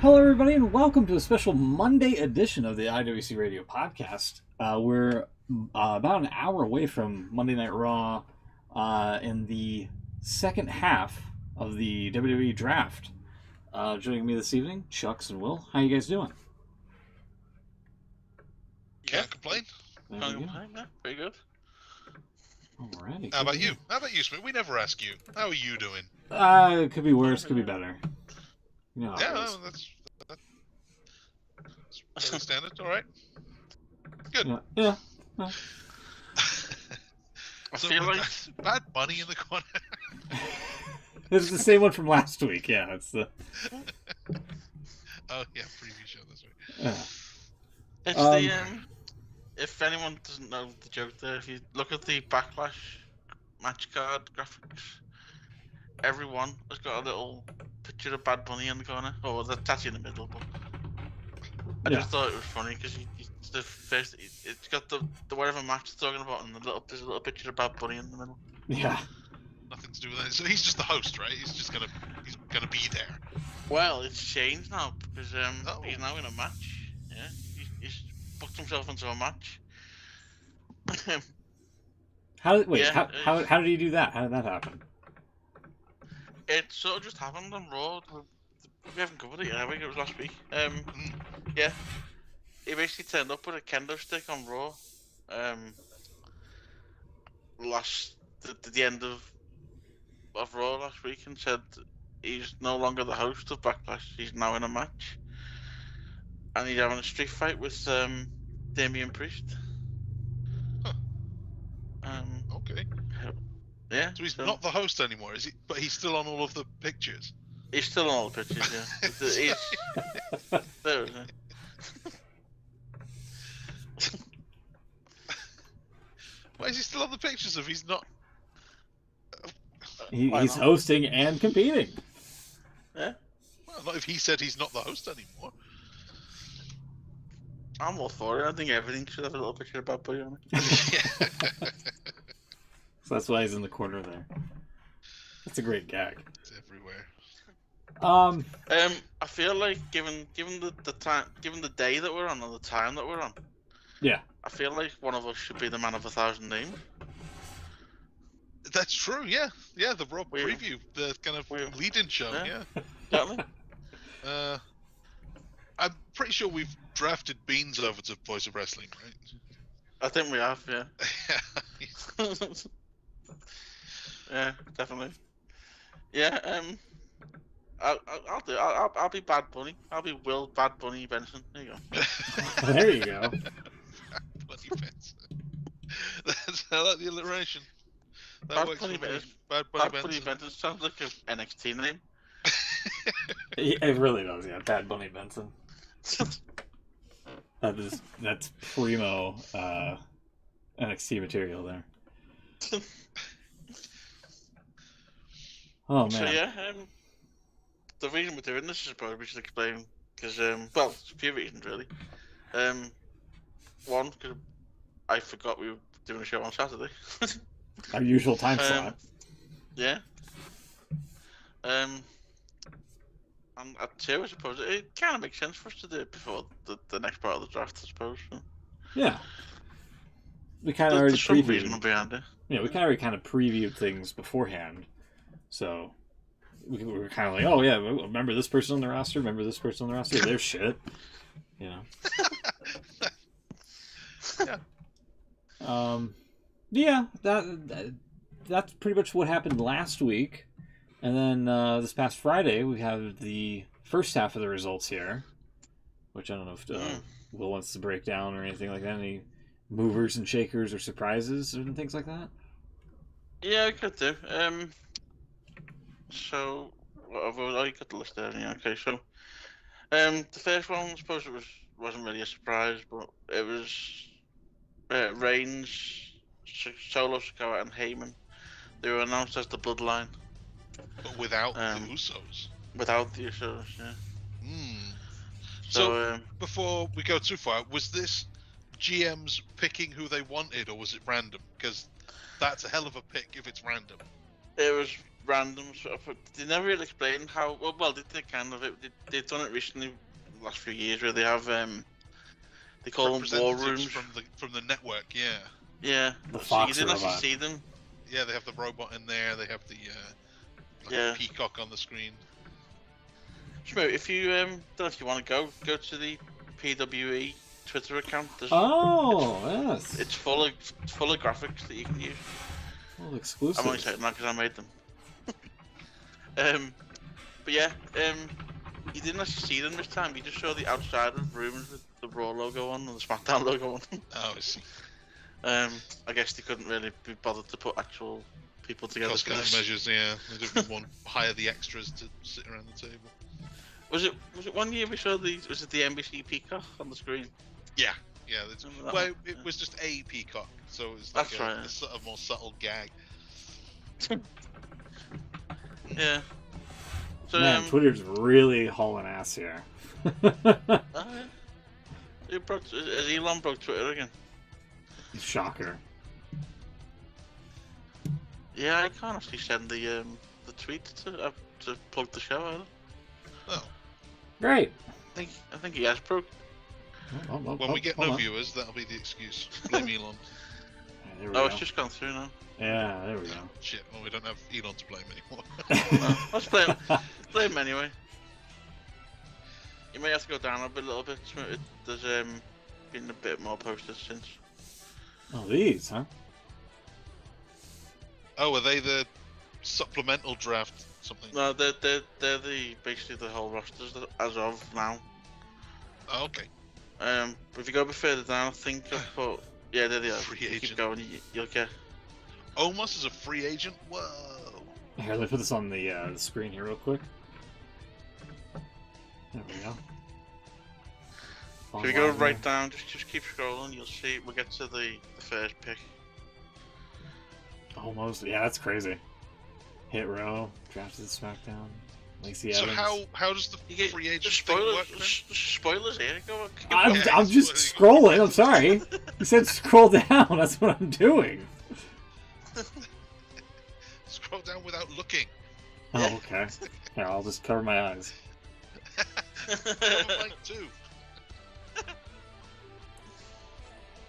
Hello, everybody, and welcome to a special Monday edition of the IWC Radio Podcast. We're about an hour away from Monday Night Raw in the second half of the WWE Draft. Joining me this evening, Chucks and Will. How you guys doing? Can't complain. Can't complain, yeah. Pretty good. Alrighty. How about you? Smith? We never ask you. How are you doing? It could be worse, could be better. You know how it Yeah, is. that's fairly standard. All right. Good. Yeah. I So feel like Bad Bunny in the corner. This is the same one from last week. Yeah, it's the. Oh yeah, preview show. That's right. Yeah. it's if anyone doesn't know the joke there, if you look at the Backlash match card graphics, everyone has got a little picture of Bad Bunny in the corner, or that's actually in the middle. But I Yeah. just thought it was funny because the first it's got the whatever match it's talking about, and there's a little picture of Bad Bunny in the middle. Yeah. Nothing to do with that. So he's just the host, right? He's gonna be there. Well, it's changed now because Oh. he's now in a match. Yeah, he's booked himself into a match. How Yeah, how did he do that? How did that happen? It sort of just happened on Raw. We haven't covered it yet, have we? It was last week. Yeah. He basically turned up with a kendo stick on Raw. The end of Raw last week, and said he's no longer the host of Backlash. He's now in a match, and he's having a street fight with Damian Priest. Huh. Okay. Yeah. So he's not the host anymore, is he? But he's still on all of the pictures. He's still on all the pictures, yeah. There, isn't he? Why is he still on the pictures if he's not? He's hosting and competing. Yeah. Well, not if he said he's not the host anymore. I'm all for it. I think everything should have a little picture of Bad Bunny on it. So that's why he's in the corner there. That's a great gag. It's everywhere. I feel like given the time, given the day that we're on, or the time that we're on, Yeah. I feel like one of us should be the man of 1,000 names. That's true. Yeah. The Raw We- preview, the kind of we- lead-in show. yeah. Yeah. Exactly. I'm pretty sure we've drafted Beans over to Voice of Wrestling, right? I think we have, yeah. Yeah, definitely. Yeah. I'll do. I'll be Bad Bunny. I'll be Will Bad Bunny Benson. There you go. There you go. Bloody Benson. I like the alliteration. That Bad works Bunny for me. Benson. Bad Bunny Bad Bunny Benson. Benson sounds like an NXT name. It really does, yeah. Bad Bunny Benson. That's primo NXT material there. Oh man. So yeah, the reason we're doing this is probably we should explain because well, there's a few reasons really. One, because I forgot we were doing a show on Saturday. Our usual time slot. Yeah. And two, I suppose it kind of makes sense for us to do it before the next part of the draft, I suppose. So. Yeah. We kind of already There's some reason previewed. behind it. Yeah, we kind of previewed things beforehand, so we were kind of like, oh yeah, remember this person on the roster? Remember this person on the roster? They're shit, you know. Yeah. Yeah, that's pretty much what happened last week, and then this past Friday we have the first half of the results here, which I don't know if Will wants to break down or anything like that. Any movers and shakers or surprises and things like that? Yeah, I could do. So, I got the list there. Yeah, okay. So, the first one, I suppose wasn't really a surprise, but it was Reigns, Solo Sikoa, and Heyman. They were announced as the Bloodline But without the Usos. without the Usos. Yeah. So, before we go too far, was this GMs picking who they wanted, or was it random? Because that's a hell of a pick if it's random. It was random sort of. They never really explained how. Well, they did kind of. They've done it recently, the last few years, where they have they call them war rooms from the network. Yeah. Yeah. The So Fox you didn't actually robot. see them. Yeah, they have the robot in there. They have the Yeah. peacock on the screen. Shmo, if you don't know if you want to go to the PWE Twitter account. Yes. It's full of graphics that you can use. Well, exclusive. I'm only saying that because I made them. But yeah, you didn't actually see them this time. You just saw the outside of rooms with the Raw logo on and the SmackDown logo on. Oh, I see. I guess they couldn't really be bothered to put actual people together. Cost cutting measures, yeah. They didn't want to hire the extras to sit around the table. Was it 1 year we saw the NBC Peacock on the screen? Yeah. Remember that Well, one? it was just a peacock, so it was like That's right. a sort of more subtle gag. Yeah. So, Man, Twitter's really hauling ass here. yeah. Has Elon broke Twitter again? Shocker. Yeah, I can't actually send the tweet to plug the show out. Oh. Great. I think he has broke. When we get no viewers, that'll be the excuse. Blame Elon. Yeah, there we go. It's just gone through now. Yeah, there we go. Shit, well, we don't have Elon to blame anymore. No, let's blame him anyway. You may have to go down a little bit. There's been a bit more posted since. Oh, these, huh? Oh, are they the supplemental draft something? No, they're basically the whole rosters as of now. Oh, okay. But if you go a bit further down, I think I've put yeah, there they are. Free You agent. keep going, you'll get. Omos is a free agent? Whoa. Here, let me put this on the screen here real quick. There we go. If you go right down, just keep scrolling, you'll see we'll get to the first pick. Almost, yeah, that's crazy. Hit row, drafted SmackDown, Lacey So Evans. how does the free agent thing work then? Spoilers here. Go I'm just scrolling. I'm sorry. You said scroll down. That's what I'm doing. Scroll down without looking. Oh, okay. Here, I'll just cover my eyes. Like two.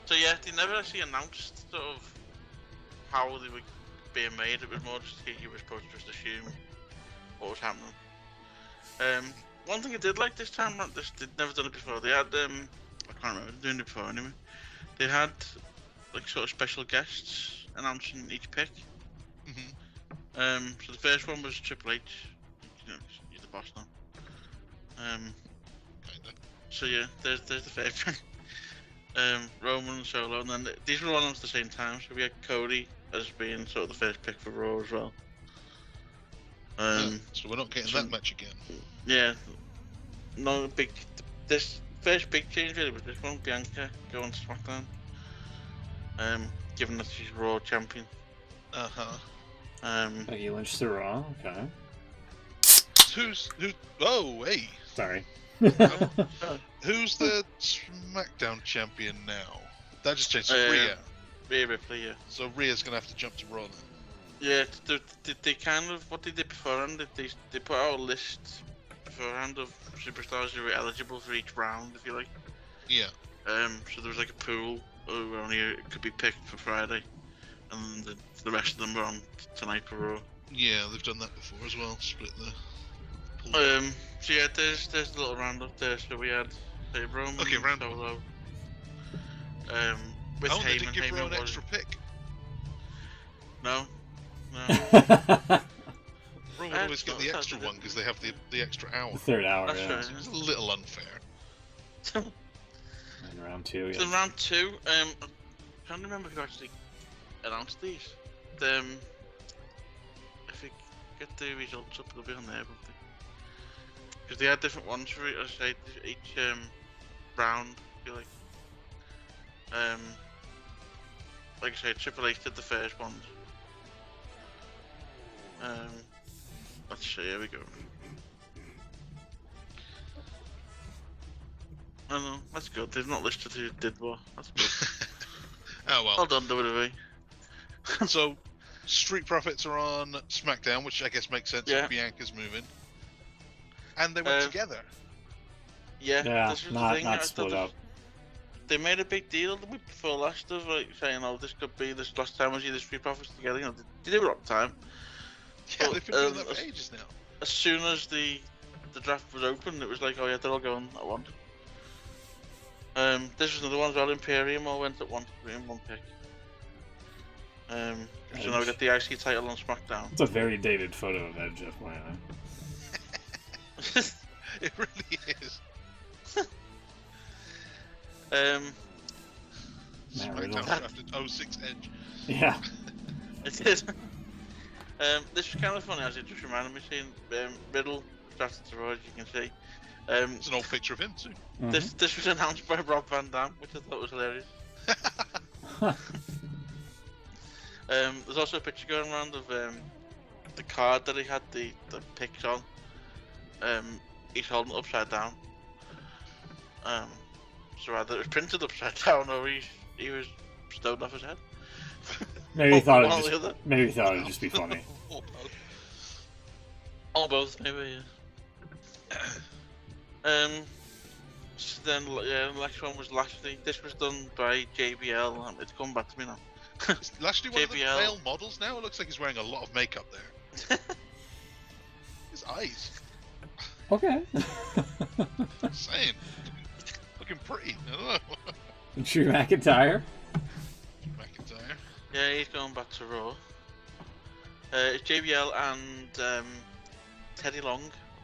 So yeah, they never actually announced sort of how they were being made. It was more just you were supposed to just assume what was happening. One thing I did like this time, they'd never done it before. They had I can't remember doing it before anyway. They had like sort of special guests announcing each pick. Mm-hmm. So the first one was Triple H. You know, he's the boss now. Kinda. So yeah, there's the first pick. Roman and Solo, and then these were all announced at the same time. So we had Cody as being sort of the first pick for Raw as well. So we're not getting that match again. Yeah, no big. This first big change really was this one, Bianca going to SmackDown. Given that she's Raw champion. Becky Lynch to Raw. Okay. Who? Oh, hey. Sorry. Who's the SmackDown champion now? That just changed to Rhea. Rhea Ripley, yeah. So Rhea's gonna have to jump to Raw then. Yeah, they kind of what they did beforehand. They put out a list beforehand of superstars who were eligible for each round, if you like. Yeah. So there was like a pool who only could be picked for Friday, and the rest of them were on tonight for Raw. Yeah, they've done that before as well. Split the. So yeah, there's a little round up there. So we had Roman, Okay, round up. Solo. With Oh, they Heyman. didn't give her Heyman an was extra pick. no. Raw would always get the extra one because they have the extra hour. The third hour, That's yeah. right. So it's a little unfair. And round two, So yeah. round two, I can't remember who actually announced these. If we get the results up, they'll be on there, won't they? Because they had different ones for each round, I feel like. Like I said, Triple H did the first ones. Let's see, here we go. Oh no, that's good. They've not listed who did what. That's good. Oh well. Well done, WWE. So Street Profits are on SmackDown, which I guess makes sense Yeah. if Bianca's moving. And they went Um, together. Yeah, Yeah, this was the not thing. I split thought up. they made a big deal the week before last of like saying, "Oh, this could be this last time we see the Street Profits together." You know, they did it all the time. Yeah, But, they've been doing that for ages now. As soon as the draft was open, it was like, "Oh yeah, they're all going at once." This was another one as well. Imperium all went at once in one pick. So now we got the IC title on SmackDown. It's a very dated photo of Edge, FYI. It really is. SmackDown drafted 06 Edge. Yeah. It is. This was kind of funny, as it just reminded me seeing Riddle drafted to Raw, as you can see. There's an old picture of him too. Mhm. This was announced by Rob Van Dam, which I thought was hilarious. There's also a picture going around of the card that he had the picks on. He's holding it upside down. So either it was printed upside down or he was stoned off his head. Maybe he thought One or the it'd other. just be funny. Or both, maybe. Yeah. So then, yeah, the next one was Lashley. This was done by JBL. It's come back to me now. Is Lashley one of the JBL. male models now? It looks like he's wearing a lot of makeup there. His eyes. Okay. Saying. Looking pretty. I don't know. Drew McIntyre. McIntyre. Yeah, he's going back to Raw. It's JBL and Teddy Long,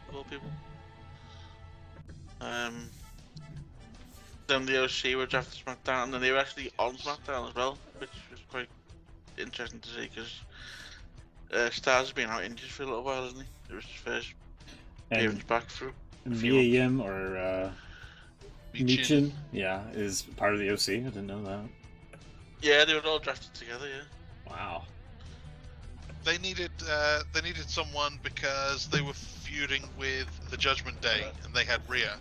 of all people. Then the OC were drafted to SmackDown, and then they were actually on SmackDown as well, which was quite interesting to see because Stars has been out injured for a little while, hasn't he? It was his first appearance back through. Mia Yim or Michin. Michin, yeah, is part of the OC. I didn't know that. Yeah, they were all drafted together. Yeah. Wow. They needed someone because they were feuding with the Judgment Day, and they had Rhea.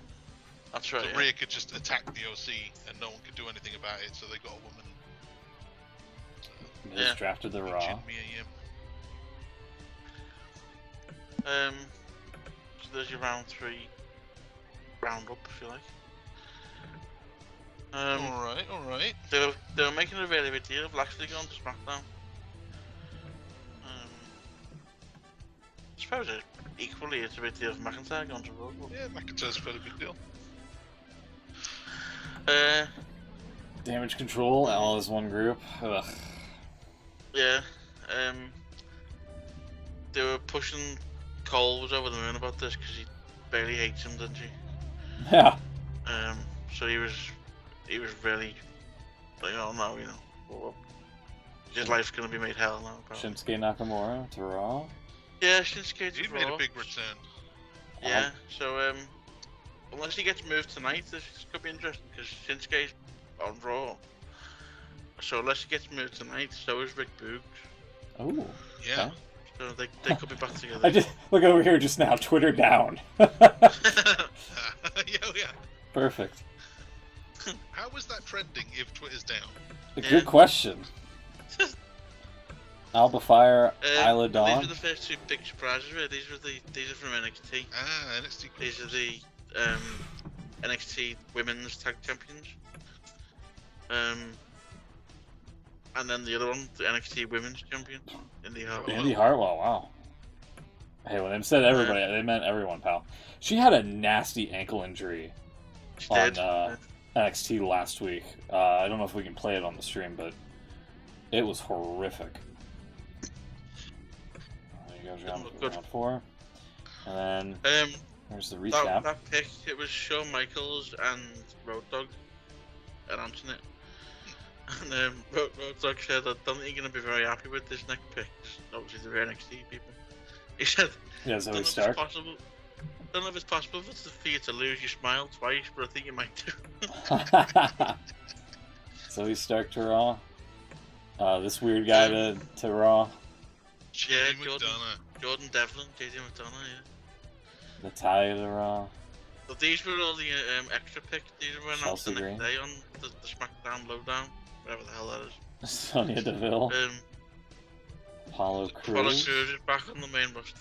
That's right. So Yeah. Rhea could just attack the OC, and no one could do anything about it. So they got a woman. They just drafted the Raw. Michin, Mia Yim. So there's your round 3 roundup, if you like. All right. They were making a really big deal of Lashley going to SmackDown. I suppose equally it's a big deal for McIntyre going to Raw. Yeah, McIntyre's a fairly big deal. Damage Control, all as one group. Ugh. Yeah. They were pushing Cole was over the moon about this because he barely hates him, doesn't he? Yeah. So he was really like, oh no, his life's gonna be made hell now. Probably. Shinsuke Nakamura to Raw. Yeah, Shinsuke He to made Raw. a big return. Yeah, so unless he gets moved tonight, this could be interesting because Shinsuke's on Raw. So unless he gets moved tonight, so is Rick Boogs. Oh. Yeah. Okay. So they could be back together. I just look over here just now. Twitter down. Yeah. Perfect. How was that trending if Twitter's down? A Yeah. good question. Alba Fire, Isla These Dawn. were the first 2 big surprises. Really. These are from NXT. NXT. These are the NXT Women's Tag Champions. And then the other one, the NXT Women's Champion, Indy Hartwell. Andy Hartwell. Wow. Hey, when they said everybody, they meant everyone, pal. She had a nasty ankle injury She on did. NXT last week. I don't know if we can play it on the stream, but it was horrific. There you go, round 4. And then there's the recap. That pick, it was Shawn Michaels and Road Dogg announcing it. And Road Dogg said, I don't think you're going to be very happy with this next pick. Obviously, they're NXT people. He said, Yeah, Zoe Stark. Don't know if it's possible for you to lose your smile twice, but I think you might do. Zoe Stark to Raw. This weird guy to Raw. Yeah, McDonough. Jordan Devlin, JD McDonough, yeah. Natalia to Raw. So these were all the extra picks. These were announced the Chelsea next Green. day on the SmackDown Lowdown, whatever the hell that is. Sonya Deville. Apollo Apollo Crews. Crews is back on the main roster.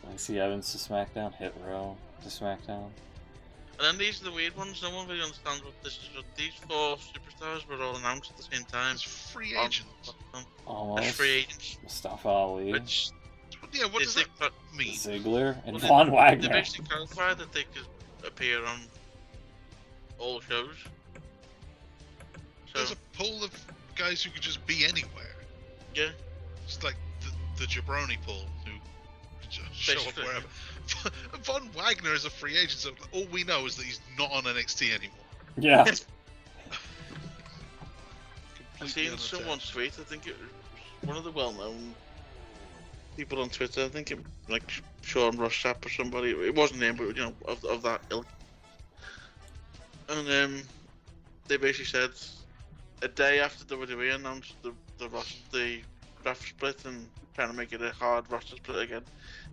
Lacey Evans to SmackDown. Hit Row to SmackDown. And then these are the weird ones. No one really understands what this is. But these 4 superstars were all announced at the same time. As free agents. Almost. As free agents. Mustafa Ali. Which Yeah, what does that mean? Ziggler and Well, Von They Wagner. basically clarified that they could appear on all shows. So, There's a pool of guys who could just be anywhere. yeah. It's like the jabroni pool who just show up Basically. wherever. Von Wagner is a free agent, so all we know is that he's not on NXT anymore. Yeah. I've seen someone tweet, I think it was one of the well-known people on Twitter, I think it like Sean Rossap or somebody, it wasn't him, but you know, of that ilk. And they basically said, a day after WWE announced the draft split and trying to make it a hard roster split again,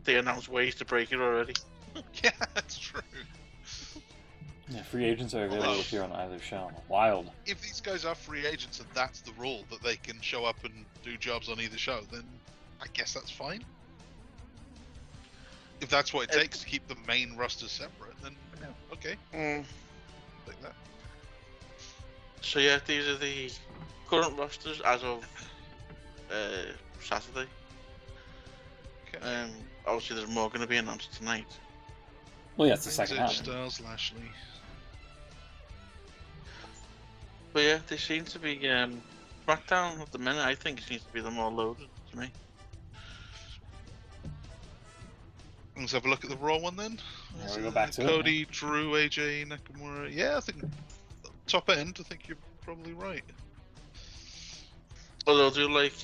they announced ways to break it already. Yeah, that's true. Yeah, free agents are available to appear on either show. Wild. If these guys are free agents and that's the rule, that they can show up and do jobs on either show, then I guess that's fine. If that's what it takes to keep the main roster separate, then yeah, okay. Like that. So yeah, these are the current rosters as of Saturday. Okay. Obviously there's more going to be announced tonight. Well, yeah, it's the second AJ half. Styles, Lashley. But yeah, they seem to be SmackDown at the minute. I think it seems to be the more loaded to me. Let's have a look at the Raw one then. Yeah, we go back to it, Cody, Drew, AJ, Nakamura. Yeah, I think top end. I think you're probably right. Although I do like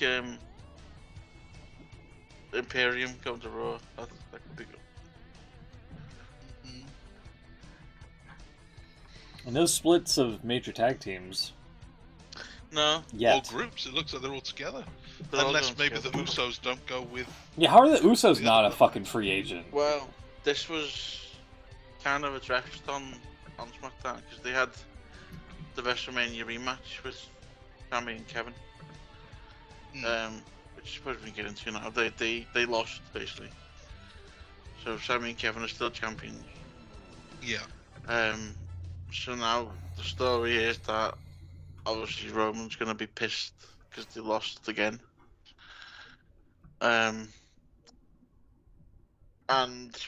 Imperium going to Raw. That could be good. And those splits of major tag teams. No. Yet. All groups. It looks like they're all together. They're all Unless going maybe together. the Usos don't go with. Yeah, how are the Usos not a fucking free agent? Well, this was kind of addressed on SmackDown because they had the WrestleMania rematch with Sammy and Kevin. Which I suppose we can get into now. They lost basically. So Sammy and Kevin are still champions. Yeah. So now the story is that obviously Roman's gonna be pissed because they lost again. And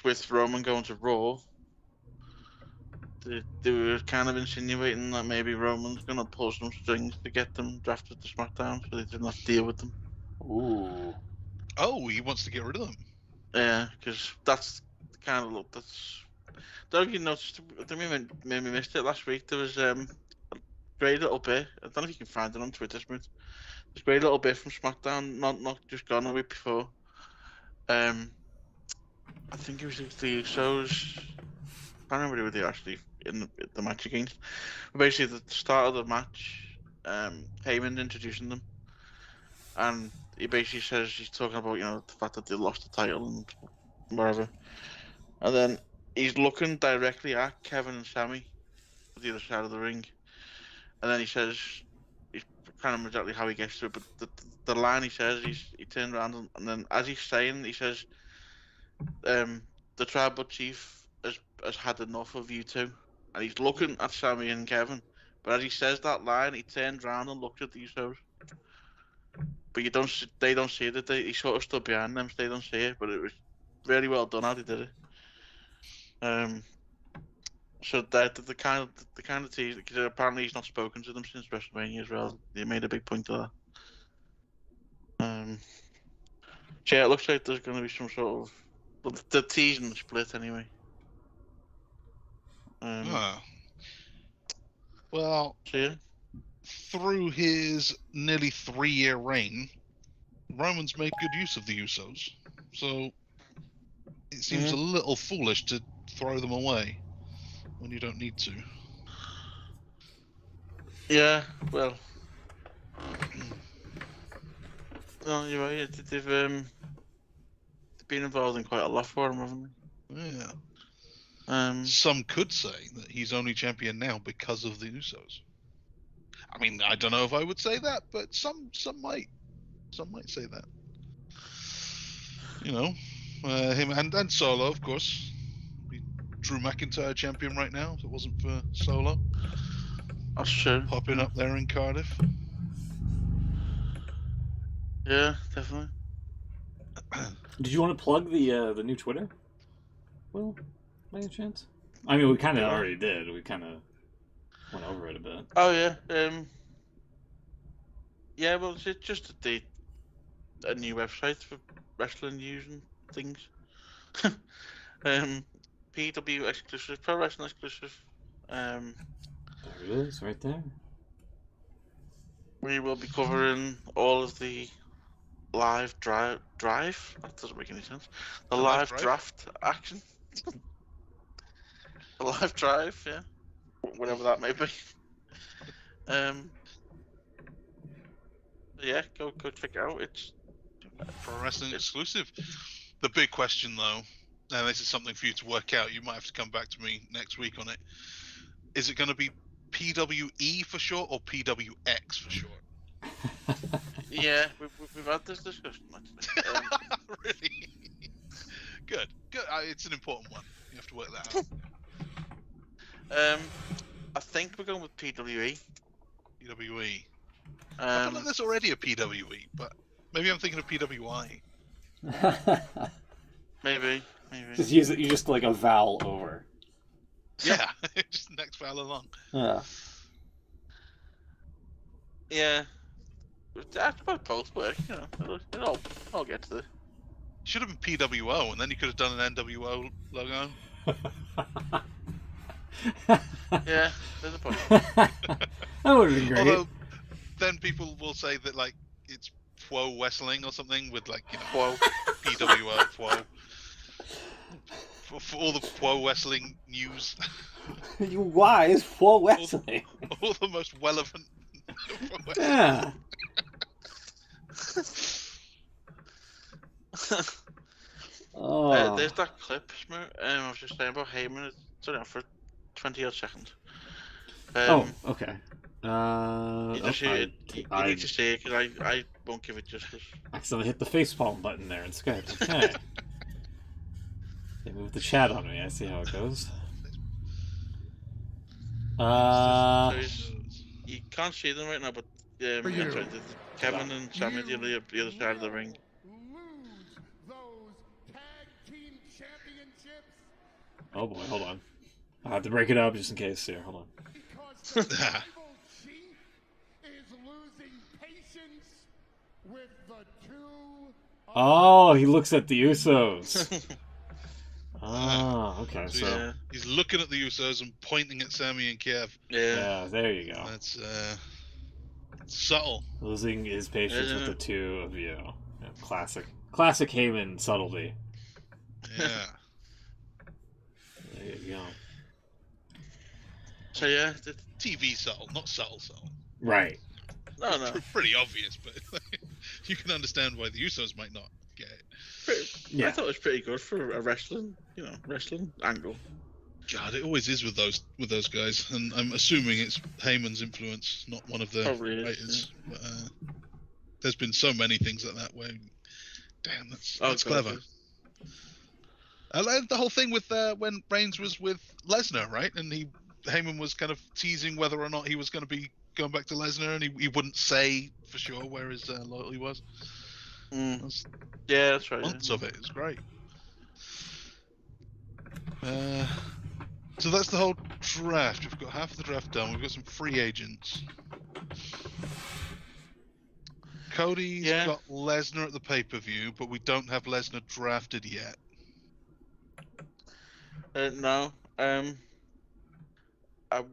with Roman going to Raw, they were kind of insinuating that maybe Roman's gonna pull some strings to get them drafted to SmackDown, so they didn't have to deal with them. Ooh. Oh, he wants to get rid of them. Yeah, because that's the kind of look that's. Don't you notice? I think we maybe missed it last week. There was a great little bit. I don't know if you can find it on Twitter, Smith. There's a great little bit from SmackDown, not just gone a week before. I think it was the Usos. I can't remember who they were actually in the match against. But basically, at the start of the match, Heyman introducing them, and he basically says he's talking about the fact that they lost the title and whatever, and then he's looking directly at Kevin and Sammy at the other side of the ring, and then he says, he's can't remember exactly how he gets to it, but the line he says, he turns around and then as he's saying, he says, the tribal chief has had enough of you two, and he's looking at Sammy and Kevin, but as he says that line, he turns around and looks at the Usos. But they don't see it. He sort of stood behind them, so they don't see it. But it was really well done how they did it. So the kind of tease, because apparently he's not spoken to them since WrestleMania as well. They made a big point of that. So yeah, it looks like there's going to be some sort of the teasing the split anyway. Well, so yeah. Through his nearly 3-year reign, Roman's made good use of the Usos. So it seems a little foolish to throw them away when you don't need to. Yeah, well. No, you're right. They've been involved in quite a lot for him, haven't they? Yeah. Some could say that he's only champion now because of the Usos. I mean, I don't know if I would say that, but some might say that. you know, him and Solo, of course. Be Drew McIntyre champion right now. If it wasn't for Solo That's true. popping up there in Cardiff. Yeah, definitely. Did you want to plug the new Twitter? Well, by any chance? I mean, we kind of already did. We kind of went over it a bit. Oh yeah. Yeah, well, it's just a new website for wrestling news and things. PW exclusive, pro wrestling exclusive. There it is, right there. We will be covering all of the live drive. That doesn't make any sense. The live draft action. The live drive, yeah, whatever that may be. Yeah, go check it out. It's Pro wrestling exclusive. The big question, though, and this is something for you to work out. You might have to come back to me next week on it. Is it going to be PWE for short or PWX for short? Yeah, we've had this discussion actually. Really? Good. It's an important one. You have to work that out. I think we're going with PWE. PWE. I feel like there's already a PWE, but maybe I'm thinking of PWI. Maybe. Just use it. You just like a vowel over. Yeah, just next vowel along. Yeah. Yeah. That's about both work, you know. I'll get to the. Should have been PWO, and then you could have done an NWO logo. Yeah, there's a point. That would have been great. Although, then people will say that like it's Pwo Wrestling or something with like Pwo. PWO Pwo. For all the Pwo Wrestling news. Why is Pwo Wrestling? All the most relevant. Yeah. There's that clip, I was just saying about Heyman. It's only on for 20 odd seconds. Okay. You need to see it because I won't give it justice. I accidentally hit the facepalm button there in Skype. Okay. They moved the chat on me. I see how it goes. You can't see them right now, but Kevin and Sammy the other side of the ring. Oh boy, hold on. I have to break it up just in case. Here, hold on. Oh, he looks at the Usos. Oh, okay. So yeah, he's looking at the Usos and pointing at Sammy and Kev. Yeah, there you go. That's subtle. Losing his patience with the two of you. Yeah, classic Heyman subtlety. Yeah. There you go. So yeah, TV subtle, not subtle. Right. No. Pretty obvious, but you can understand why the Usos might not get it. I thought it was pretty good for a wrestling angle. God, it always is with those guys, and I'm assuming it's Heyman's influence, not one of the writers. Yeah. But there's been so many things like that where, damn, that's clever. I like the whole thing with when Reigns was with Lesnar, right? And Heyman was kind of teasing whether or not he was going to be going back to Lesnar, and he wouldn't say for sure where his loyalty was. Yeah, that's right. Months of it. It's great. So that's the whole draft. We've got half of the draft done. We've got some free agents. Cody's got Lesnar at the pay-per-view, but we don't have Lesnar drafted yet. No. I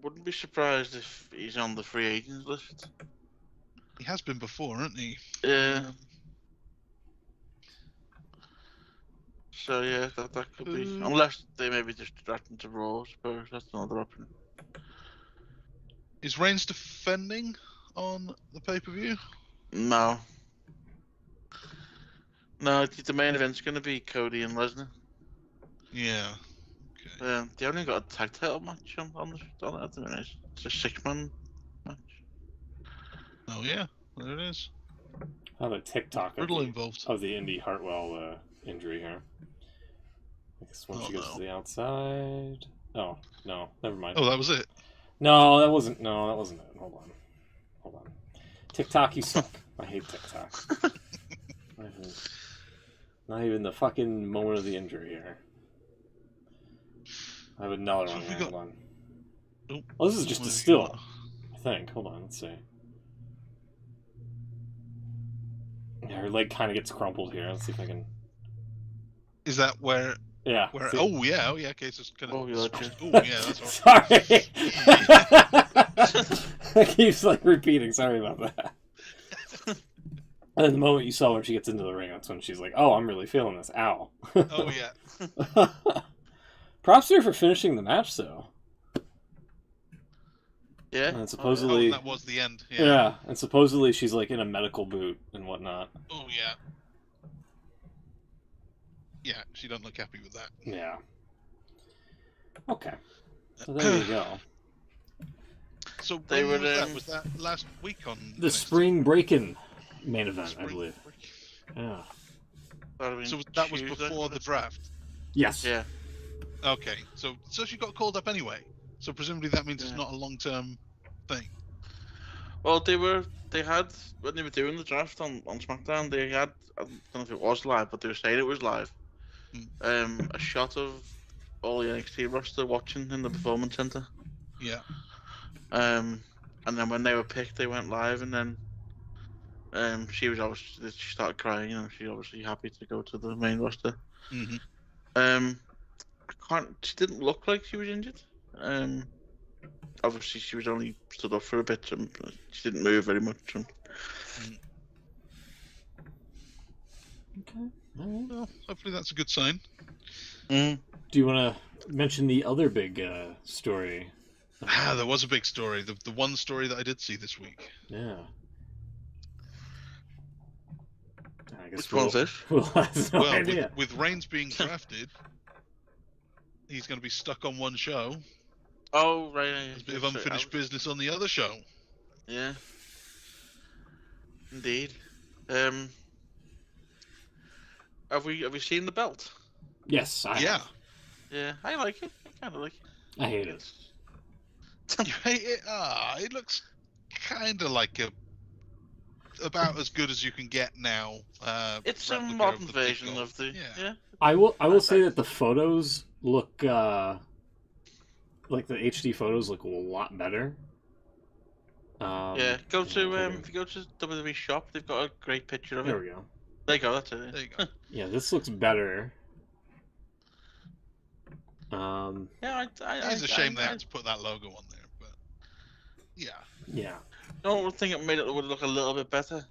wouldn't be surprised if he's on the free agents list. He has been before, hasn't he? Yeah. So yeah, that could be. Unless they maybe just draft him to Raw, I suppose. That's another option. Is Reigns defending on the pay-per-view? No. No, the main event's going to be Cody and Lesnar. Yeah. Okay. They only got a tag title match on it at the minute. It's a 6-man match. Oh yeah, there it is. I have a TikTok Riddle involved of the Indy Hartwell injury here. I guess once she goes to the outside. Oh no, never mind. Oh, that was it. No, that wasn't it. Hold on. TikTok, you suck. I hate TikTok. Not even the fucking moment of the injury here. I have another one here. Hold on. Oh, this is just a still, I think. Hold on, let's see. Yeah, her leg kind of gets crumpled here. Let's see if I can... Is that where... Yeah. Where? Oh, yeah. Okay, so it's kind of... Oh, yeah, that's all. Sorry! It keeps, repeating. Sorry about that. And then the moment you saw when she gets into the ring, that's when she's like, oh, I'm really feeling this. Ow. Oh, yeah. Props to her for finishing the match, though. Yeah. And supposedly... that was the end. Yeah, and supposedly she's, in a medical boot and whatnot. Oh, yeah. Yeah, she doesn't look happy with that. Yeah. Okay. So there you go. So They when were, was that last week on... The spring break-in main event, I believe. Yeah. So that was before the draft? Yes. Yeah. Okay, so she got called up anyway. So presumably that means it's not a long-term thing. Well, they had when they were doing the draft on SmackDown, they had, I don't know if it was live, but they were saying it was live. A shot of all the NXT roster watching in the Performance Center. Yeah. And then when they were picked, they went live, and then she started crying. She's obviously happy to go to the main roster. Mm-hmm. She didn't look like she was injured. Obviously she was only stood up for a bit, and she didn't move very much. Okay. Well, hopefully that's a good sign. Mm. Do you want to mention the other big story? There was a big story. The one story that I did see this week. Yeah. I guess Which one's this? Well, that's no idea. With Reigns being drafted, he's going to be stuck on one show. Oh, right. There's a bit of unfinished business on the other show. Yeah. Indeed. Have we seen the belt? Yes, I Yeah. have. Yeah, I like it. I kind of like it. I hate it. You hate it? It looks kind of like about as good as you can get now. It's a replica modern the big version gold. of the. Yeah. I will say that the photos look like the HD photos look a lot better. Yeah. Go to if you go to WWE Shop, they've got a great picture of it. There we go. There you go. That's it. There you go. Yeah, this looks better. Yeah, It's a shame they had to put that logo on there, but yeah. Yeah. I think it made it would look a little bit better.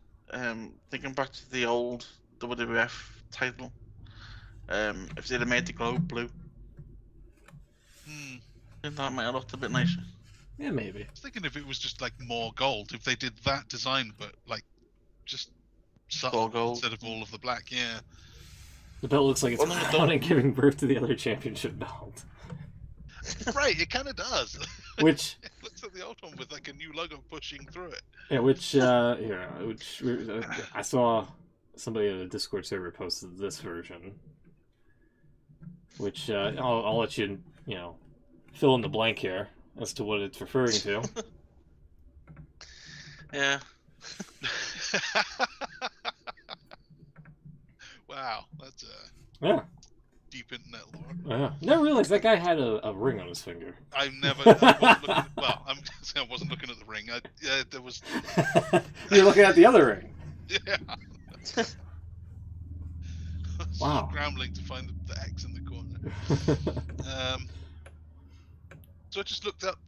Thinking back to the old WWF title, if they'd have made the globe blue, I think that might have looked a bit nicer. Yeah, maybe. I was thinking if it was just more gold, if they did that design, but just subtle gold instead of all of the black. Yeah. The belt looks like it's Well, no, crowning giving birth to the other championship belt. Right, it kind of does. Which it looks like the old one with a new logo pushing through it. yeah, I saw somebody at a Discord server posted this version. Which I'll let you fill in the blank here as to what it's referring to. Yeah. Wow, that's deep internet lore. Yeah. Never realized that guy had a ring on his finger. I wasn't looking, I wasn't looking at the ring. There was. You're looking at the other ring. Yeah. Wow. Scrambling to find the X in the corner. So I just looked up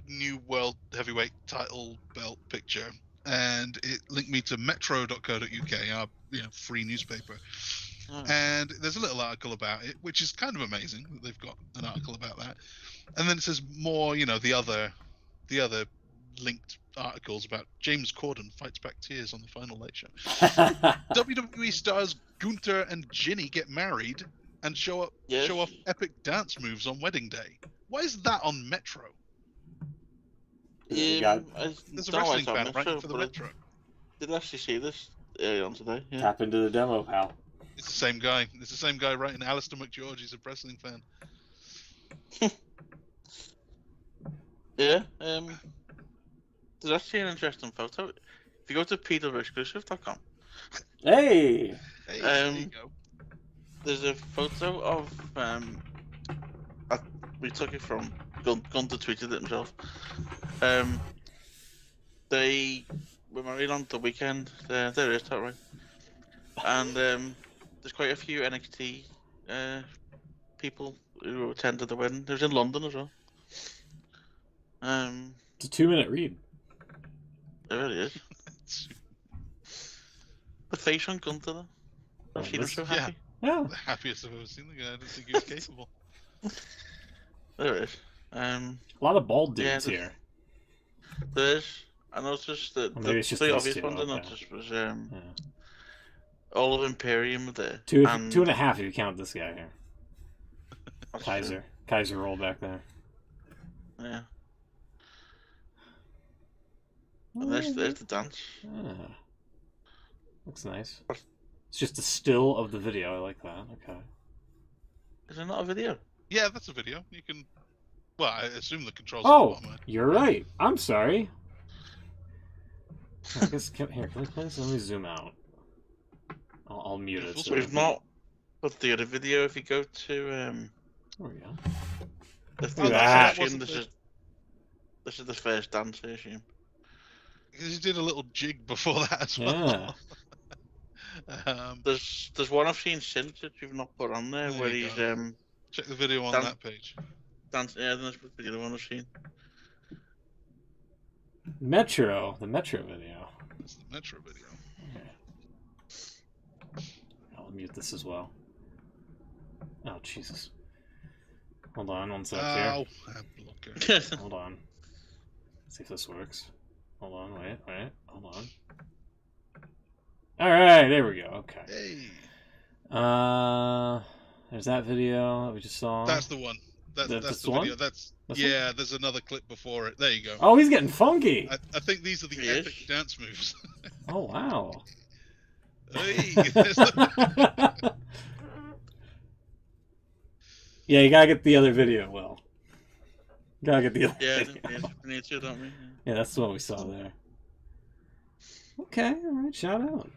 new world heavyweight title belt picture, and it linked me to metro.co.uk, our free newspaper. And there's a little article about it, which is kind of amazing that they've got an article about that. And then it says more, the other linked articles about James Corden fights back tears on the Final Late Show. WWE stars Gunther and Ginny get married and show off epic dance moves on wedding day. Why is that on Metro? There's a wrestling fan writing for the Metro. Did actually see this early on today. Yeah. Tap into the demo, pal. It's the same guy. It's the same guy writing Alistair McGeorge. He's a wrestling fan. Yeah. There's actually an interesting photo. If you go to pwexclusive.com, Hey! Hey, there you Um, go. there's a photo of we took it from Gunter tweeted it himself. They were married on the weekend. There is that right. And there's quite a few NXT people who attended the wedding. It was in London as well. It's a 2-minute read. It really is. The face on Gunter though. I've seen him so happy. Yeah. The happiest I've ever seen the guy. I didn't think he was capable. There it is. A lot of bald Yeah, dudes here. There is. I noticed that Or maybe it's just the these obvious two, one I okay. noticed was Yeah. all of Imperium were there. Two and and a half if you count this guy here. that's true. Kaiser roll back there. Yeah. And there's the dance. Ah. Looks nice. It's just a still of the video. I like that. Okay. Is there not a video? Yeah, that's a video. You can. Well, I assume the controls. Oh, At the bottom, you're right. I'm sorry. I guess can we play this? Let me zoom out. I'll mute it. So We've not put the other video. If you go to There we go. the Look at that. I assume this is the first dance. I assume. He did a little jig before that as well. Yeah. There's one I've seen since that you've not put on there, There where you he's go. Check the video on that page. dancing. Yeah, then there's the other one I've seen. The Metro video. That's the Metro video. Okay. I'll mute this as well. Oh Jesus! Hold on, one sec here. Oh, blocker. Hold on. See if this works. Hold on, wait, hold on. Alright, there we go, okay. Hey. There's that video that we just saw. That's the one. That's this the one? video. This Yeah, there's another clip before it. There you go. Oh, he's getting funky! I think these are the He epic is. dance moves. Oh, wow. Hey. Yeah, you gotta get the other video, Will. Gotta get the other Yeah, video. we need to, don't we? Yeah, that's the one we saw there. Okay, alright, shout out.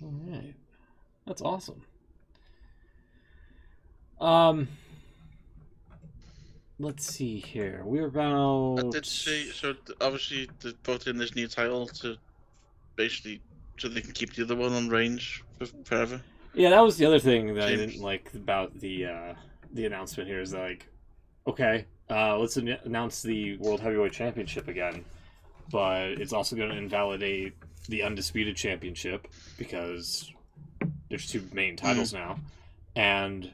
Alright. That's awesome. Let's see here. We're about... I did see. So obviously they brought in this new title to basically so they can keep the other one on range for forever. Yeah, that was the other thing that I Seems- didn't like about the announcement here is like, okay, let's announce the World Heavyweight Championship again, but it's also going to invalidate the Undisputed Championship because there's two main titles now, and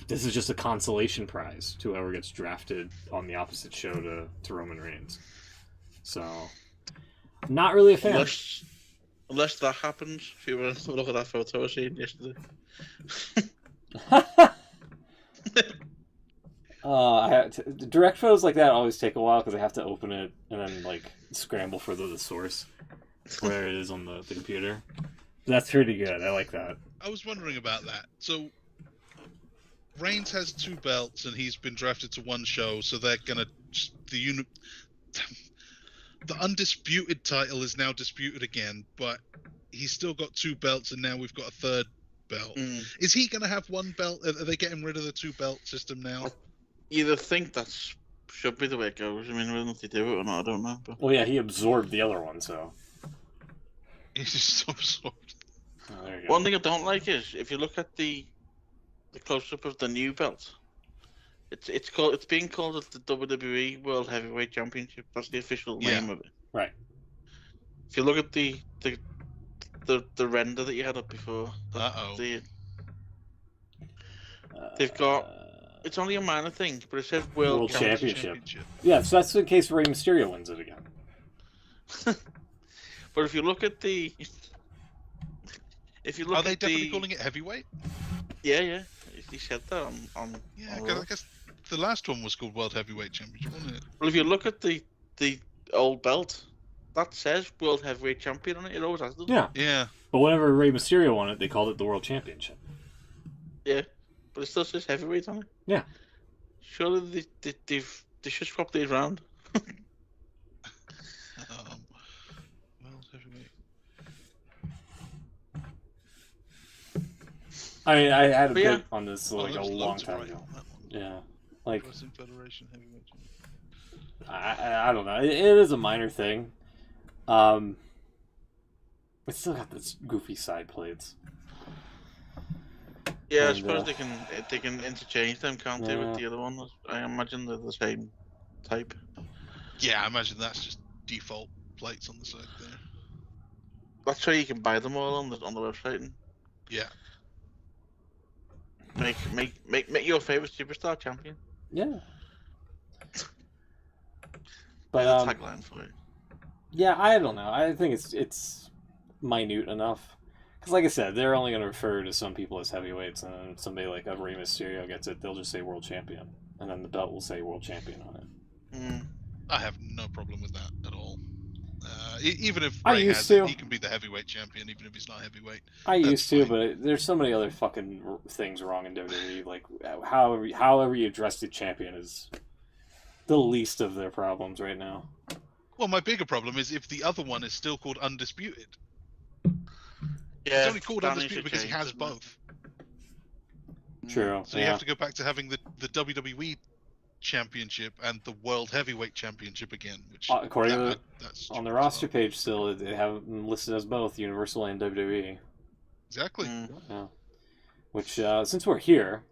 this is just a consolation prize to whoever gets drafted on the opposite show to Roman Reigns. So, not really a fan. Unless that happens, if you want to look at that photo I seen yesterday. Direct photos like that always take a while because I have to open it and then like scramble for the source where it is on the computer. That's pretty good. I like that. I was wondering about that. So, Reigns has 2 belts and he's been drafted to one show, so they're gonna the undisputed title is now disputed again, but he's still got 2 belts, and now we've got a 3rd belt. Is he going to have 1 belt? Are they getting rid of the 2 belt system now? Either think that should be the way it goes. I mean, whether or not they do it or not, I don't know. But Well, yeah, he absorbed the other one, so. He's just absorbed. Oh, there you go. one thing I don't like is if you look at the close up of the new belt, it's being called the WWE World Heavyweight Championship. That's the official name of it. Right. If you look at the render that you had up before, they've got. It's only a minor thing, but it says World Championship. Yeah, so that's in case Rey Mysterio wins it again. But if you look at the, Are they definitely calling it heavyweight? Yeah. He said that on. Yeah, because I guess the last one was called World Heavyweight Championship, wasn't it? Well, if you look at the old belt, that says World Heavyweight Champion on it. It always has, doesn't it? Yeah. Yeah. But whenever Rey Mysterio won it, they called it the World Championship. Yeah, but it still says heavyweight on it. Yeah. Surely they should swap these round. World Heavyweight. I mean, I had a But yeah. bit on this Oh, like a there's long loads of time Ray ago. on that one. Yeah. Like, Wrestling Federation Heavyweight Champion. I don't know. It is a minor thing. It's still got this goofy side plates. Yeah, I And, suppose they can interchange them, can't they, yeah. with the other one? I imagine they're the same type. Yeah, I imagine that's just default plates on the side there. That's why you can buy them all on the website and Yeah. make your favorite superstar champion. Yeah. But But tagline for it. yeah, I don't know. I think it's minute enough. Because like I said, they're only going to refer to some people as heavyweights, and then somebody like a Rey Mysterio gets it, they'll just say World Champion. And then the belt will say World Champion on it. Mm. I have no problem with that at all. Even if I Ray used has to. it, he can be the heavyweight champion, even if he's not heavyweight. I That's used to, fine. but there's so many other fucking things wrong in WWE. Like, however you address the champion is the least of their problems right now. Well, my bigger problem is if the other one is still called Undisputed. Yeah, It's only called that needs Undisputed to because he change, has doesn't it? both. True. So you yeah. have to go back to having the WWE Championship and the World Heavyweight Championship again. Which According to that's on stupid the as roster well. page, still they have them listed as both Universal and WWE. Exactly. Mm. Yeah. Which, since we're here,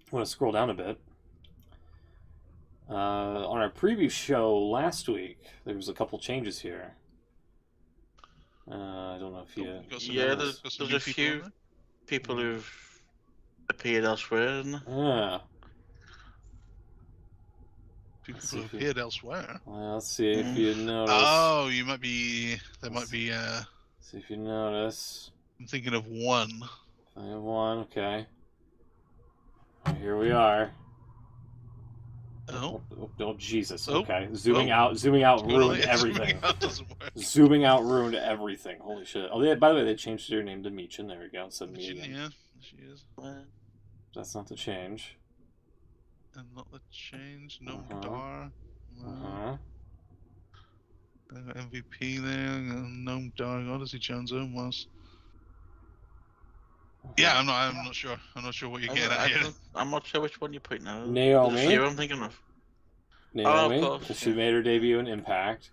I want to scroll down a bit. On our preview show last week, there was a couple changes here. I don't know if you. You got some Yeah, new- got some there's new a people on few there? people who've appeared elsewhere, isn't there? Yeah. People Let's who see have if you- appeared elsewhere. Well, let's see if you notice. Oh, you might be. There might be. See if you notice. I'm thinking of one. I have one. Okay. Here we are. Oh, Oh, Jesus. Oh. Okay. Zooming Oh. out, ruined everything. Zooming out doesn't work. Zooming out ruined everything. Holy shit. Oh, by the way, they changed their name to Meechin. There we go. Instead of Megan. Yeah, she is. That's not the change. And not the change. No Uh-huh. Dar. Uh-huh. MVP there. No Dar. Odyssey Jones was. Yeah, I'm not sure. I'm not sure what you're getting at here. I'm not sure which one you're putting out. Naomi. There's a few I'm thinking of. Naomi. Oh, of course, She yeah. made her debut in Impact.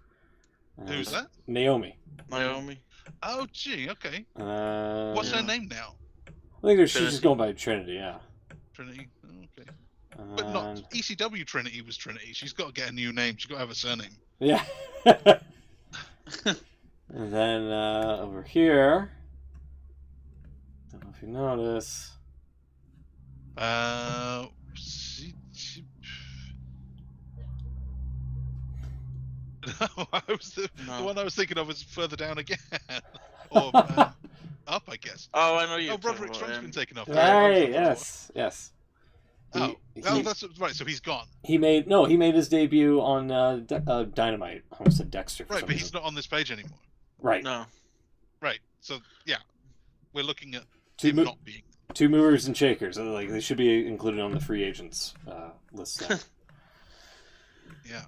Who's that? Naomi. Naomi. Oh, gee, okay. What's What's yeah. her name now? I think she's Trinity. just going by Trinity, yeah. Trinity. Oh, okay. And But not ECW Trinity was Trinity. She's got to get a new name. She's got to have a surname. Yeah. And then over here, don't know if you notice. The No. one I was thinking of was further down again. Or up, I guess. Oh, I know you. Oh, Broderick Strump's been taken off. Right, yes. Oh, He- that's right. So he's gone. He made his debut on Dynamite. I almost said Dexter. For Right, some but he's reason. not on this page anymore. Right. No. Right. So yeah, we're looking at Two him mo- not being. Two movers and shakers. Like they should be included on the free agents list. Now. Yeah.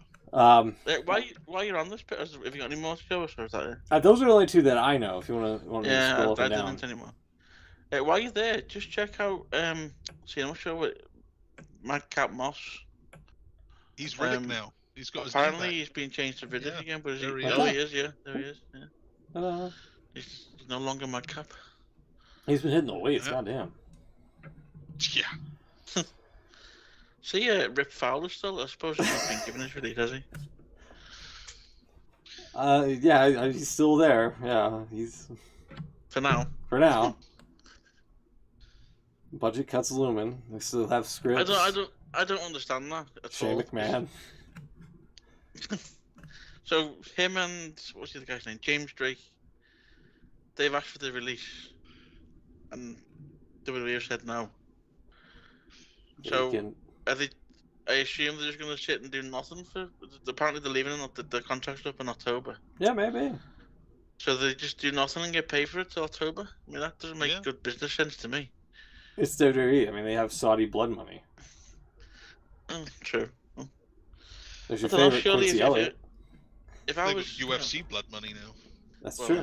While you're on this bit, have you got any more to show us, or is that it? Those are the only two that I know. If you want to Yeah, scroll up I and down. didn't anymore. While you're there, just check out CM show with Madcap Moss. He's Riddick Um, now. He's got his name Apparently, back. he's been changed to Riddick Yeah, again, but is he? there he Oh, is. he is. Yeah, there he is. Yeah. He's no longer Madcap. He's been hitting the weights. Yeah. Goddamn. Yeah. See, Rip Fowler still. I suppose he's not been given his release, has he? Yeah, he's still there. Yeah, he's For now. for now. Budget cuts looming. They still have scripts. I don't understand that at Shane all. McMahon. So him and what's the other guy's name? James Drake. They've asked for the release, and WWE have said no. So They can- are they I assume they're just going to sit and do nothing for. Apparently, they're leaving and the contract's up in October. Yeah, maybe. So they just do nothing and get paid for it till October. I mean, that doesn't make good business sense to me. It's WWE. I mean, they have Saudi blood money. True. There's your favorite Quincy Elliott. If I They was got UFC blood money now. That's true.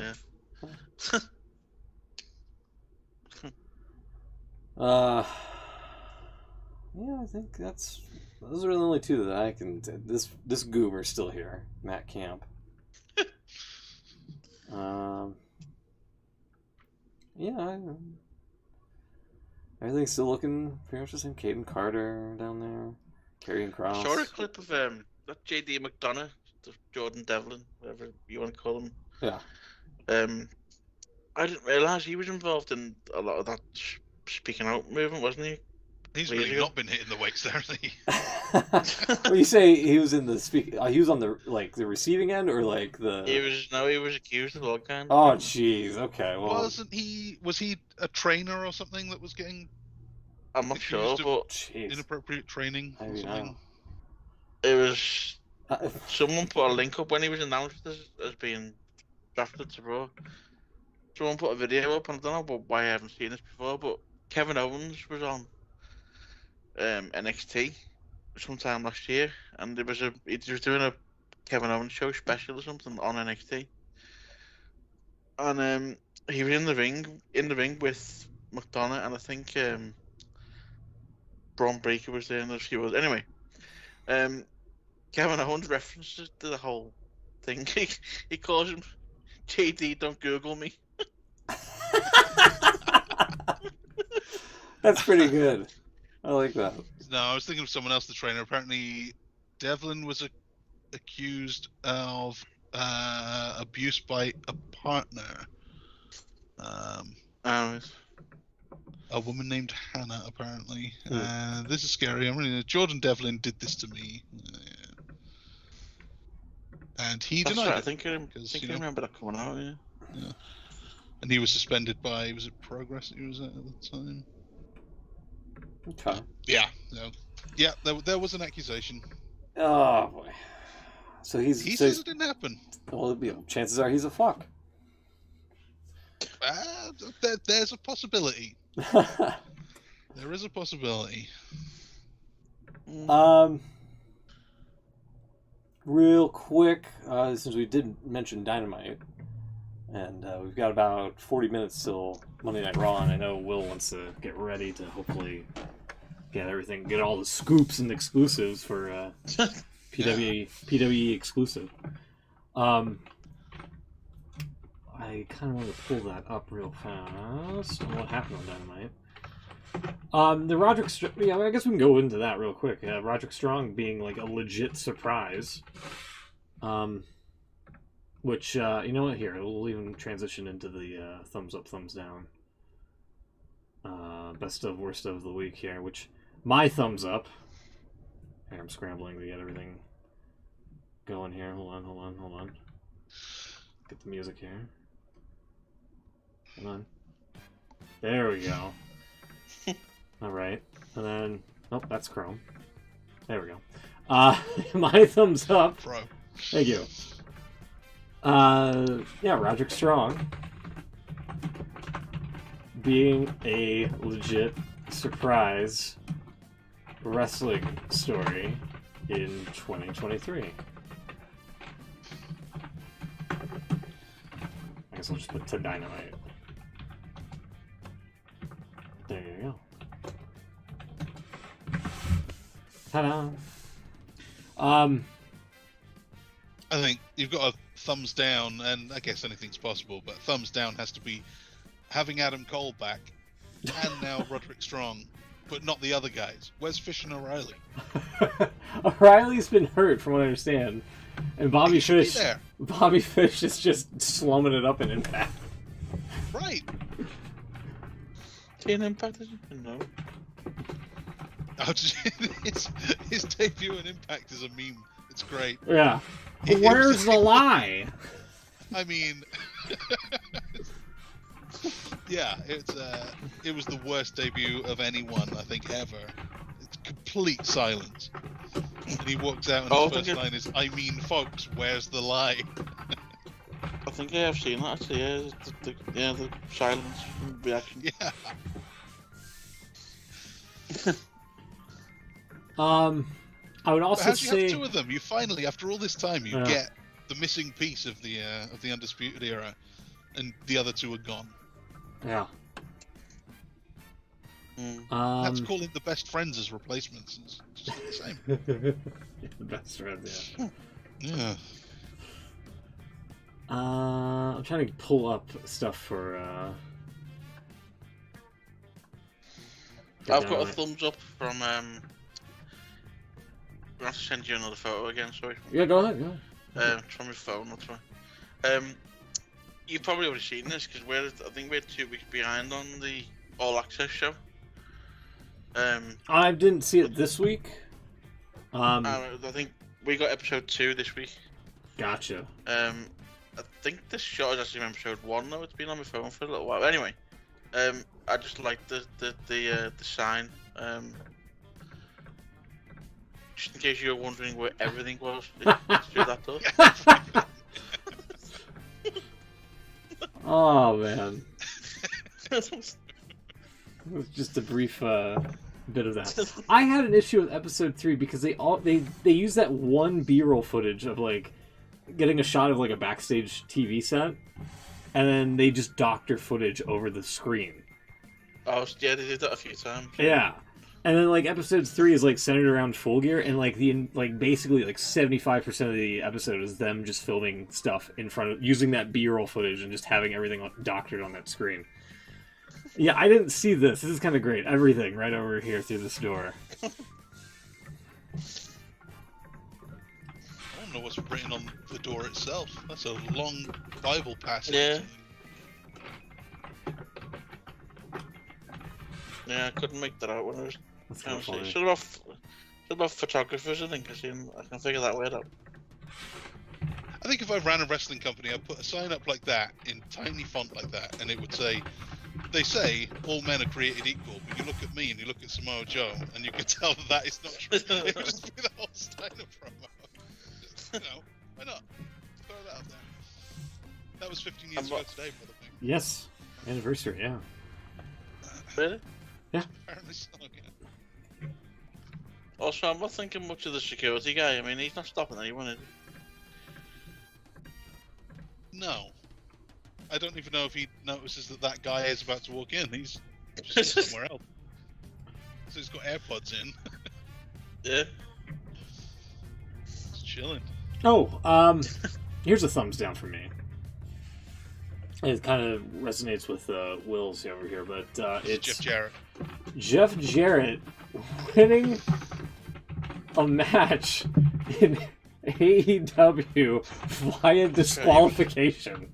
Yeah. Yeah, I think those are the only two that I can. This goober's still here, Matt Camp. Yeah, everything's still looking pretty much the same. Caden Carter down there, Karrion Kross. I saw a clip of that JD McDonough, Jordan Devlin, whatever you want to call him. Yeah. I didn't realise he was involved in a lot of that speaking out movement, wasn't he? He's really not been hitting the weights there, has he? Well, you say he was in the he was on the the receiving end, or the. He was accused of all kinds. Oh, jeez. Okay. Well, wasn't he? Was he a trainer or something that was getting? I'm not sure, but inappropriate training or something. It was someone put a link up when he was announced as being drafted to Raw. Someone put a video up, and I don't know why I haven't seen this before, but Kevin Owens was on NXT sometime last year, and he was doing a Kevin Owens show special or something on NXT, and he was in the ring with McDonough, and I think Braun Breaker was there, and a few others. Anyway, Kevin Owens references to the whole thing. He calls him JD. Don't Google me. That's pretty good. I like that. No, I was thinking of someone else, the trainer. Apparently, Devlin was accused of abuse by a partner. A woman named Hannah, apparently. This is scary. Jordan Devlin did this to me. And he denied it. I think I remember that coming out, yeah. And he was suspended by, was it Progress he was at the time? Okay. Yeah, no. Yeah, there was an accusation. Oh, boy. So he says it didn't happen. Well, chances are he's a fuck. There's a possibility. There is a possibility. Real quick, since we did mention Dynamite, and we've got about 40 minutes till Monday Night Raw, and I know Will wants to get ready to hopefully get all the scoops and exclusives for PWE exclusive. I kind of want to pull that up real fast on what happened on Dynamite. The Roderick I guess we can go into that real quick. Roderick Strong being like a legit surprise. Which, you know what, here, we'll even transition into the thumbs up, thumbs down. Best of, worst of the week here, which my thumbs up. Here, I'm scrambling to get everything going here. Hold on. Get the music here. Come on. There we go. Alright. And then... Oh, that's Chrome. There we go. My thumbs up. Pro. Thank you. Roderick Strong being a legit surprise wrestling story in 2023. I guess I'll just put to Dynamite. There you go. Ta-da! I think you've got a thumbs down, and I guess anything's possible, but thumbs down has to be having Adam Cole back, and now Roderick Strong, but not the other guys. Where's Fish and O'Reilly? O'Reilly's been hurt, from what I understand, and Bobby Fish is just slumming it up in Impact. Right. In Impact, no. His debut in Impact is a meme. It's great. Yeah. Where's the lie? I mean, yeah, it was the worst debut of anyone, I think, ever. It's complete silence. And he walks out and Oh, his I first think line is, "I mean, folks, where's the lie?" I think I have seen that actually. Yeah, the silence reaction. Yeah. I would But also how'd you say have two of them? You finally, after all this time, you Yeah. get the missing piece of the Undisputed Era, and the other two are gone. yeah. That's calling the best friends as replacements. It's just not the same. the best friends, yeah. Yeah. I'm trying to pull up stuff for. I've got a thumbs up from. I'll have to send you another photo again. Sorry. Yeah, go ahead. Go ahead. It's from my phone. That's why. You've probably already seen this because I think we're 2 weeks behind on the All Access show. I didn't see it this week. I think we got episode 2 this week. Gotcha. I think this show is actually episode 1 though. It's been on my phone for a little while. Anyway, I just like the sign. Just in case you were wondering where everything was, it's through that door. Oh man. It was just a brief bit of that. I had an issue with episode 3 because they use that one B-roll footage of like getting a shot of like a backstage TV set, and then they just doctor footage over the screen. Oh yeah, they did that a few times. Yeah. And then like episode 3 is like centered around Full Gear, and like basically like 75% of the episode is them just filming stuff in front of using that B-roll footage and just having everything doctored on that screen. Yeah, I didn't see this. This is kind of great. Everything right over here through this door. I don't know what's written on the door itself. That's a long Bible passage. Yeah. Yeah, I couldn't make that out when I was. That's kind of funny. Should have photographers. I think I can figure that word out. I think if I ran a wrestling company, I'd put a sign up like that in tiny font like that, and it would say, "They say all men are created equal, but you look at me and you look at Samoa Joe, and you can tell that that is not true." It would just be the whole Steiner promo. Just, why not? Throw that out there. That was 15 years ago today, by the way. Yes, anniversary. Yeah. Really? Apparently so, yeah. Also, I'm not thinking much of the security guy. I mean, he's not stopping anyone, is he? No. I don't even know if he notices that guy is about to walk in. He's just somewhere else. So he's got AirPods in. Yeah. He's chilling. Oh, here's a thumbs down for me. It kind of resonates with Will's over here, but it's Jeff Jarrett. Jeff Jarrett winning a match in AEW via disqualification.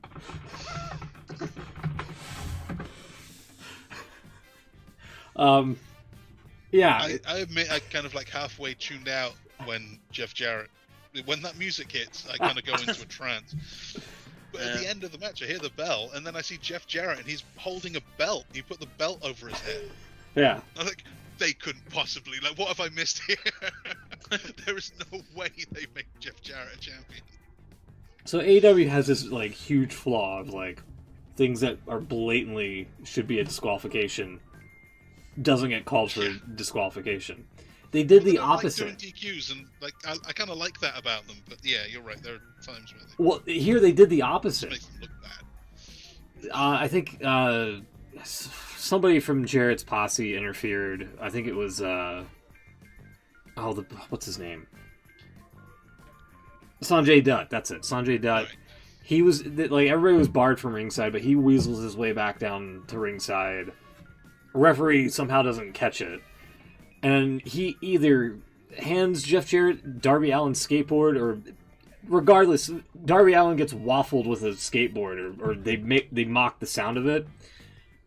Yeah. I admit I kind of like halfway tuned out when that music hits, I kind of go into a trance. But at the end of the match, I hear the bell, and then I see Jeff Jarrett, and he's holding a belt. He put the belt over his head. Yeah. I'm like, they couldn't possibly. Like, what have I missed here? There is no way they make Jeff Jarrett a champion. So AEW has this like huge flaw of like things that are blatantly should be a disqualification doesn't get called for disqualification. They did the opposite. Like doing DQs, and like I kind of like that about them. But yeah, you're right. There are times where well, here they did the opposite. makes them look bad. I think somebody from Jarrett's posse interfered. I think it was what's his name? Sanjay Dutt. That's it. Sanjay Dutt. Right. He was like everybody was barred from ringside, but he weasels his way back down to ringside. Referee somehow doesn't catch it, and he either hands Jeff Jarrett Darby Allin's skateboard, or regardless, Darby Allin gets waffled with a skateboard, or they mock the sound of it,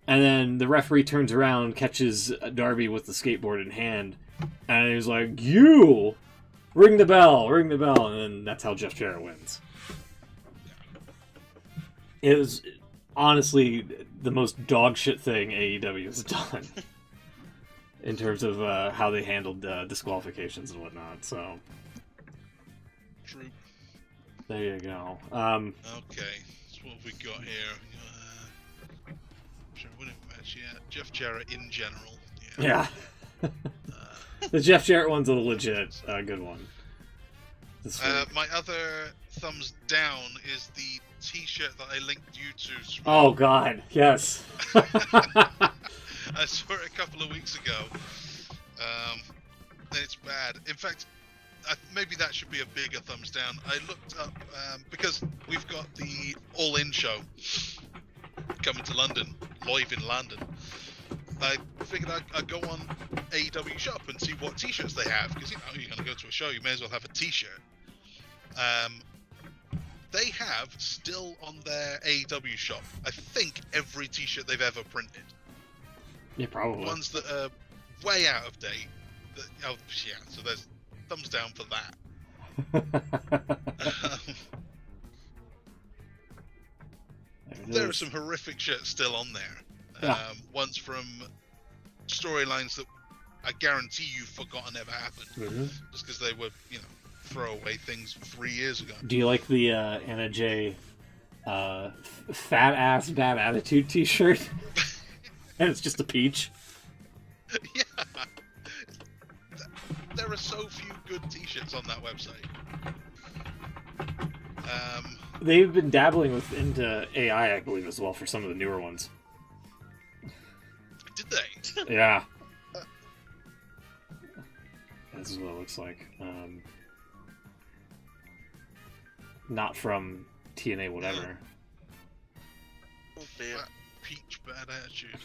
and then the referee turns around, catches Darby with the skateboard in hand, and he's like, "You ring the bell," and then that's how Jeff Jarrett wins. It was honestly the most dog shit thing AEW has done. in terms of how they handled disqualifications and whatnot. So True. there you go. Okay, so what have we got here? Sure, winning match, yeah. Jeff Jarrett in general. Yeah. The Jeff Jarrett one's a legit good one. My other thumbs down is the T-shirt that I linked you to. Oh God, yes. I saw it a couple of weeks ago. It's bad. In fact, maybe that should be a bigger thumbs down. I looked up because we've got the All In show coming to London, live in London. I figured I'd go on AEW shop and see what T-shirts they have, because you're going to go to a show, you may as well have a T-shirt. They have still on their AEW shop, I think, every T-shirt they've ever printed. Yeah, probably. Ones that are way out of date. So there's thumbs down for that. There are some horrific shirts still on there. Yeah. Ones from storylines that I guarantee you've forgotten ever happened, just because they were, throwaway things 3 years ago. Do you like the Anna J fat ass bad attitude T-shirt? And it's just a peach. Yeah. There are so few good T-shirts on that website. They've been dabbling into AI, I believe, as well for some of the newer ones. Did they? Yeah. This is what it looks like. Not from TNA whatever. Oh dear. That peach bad attitude.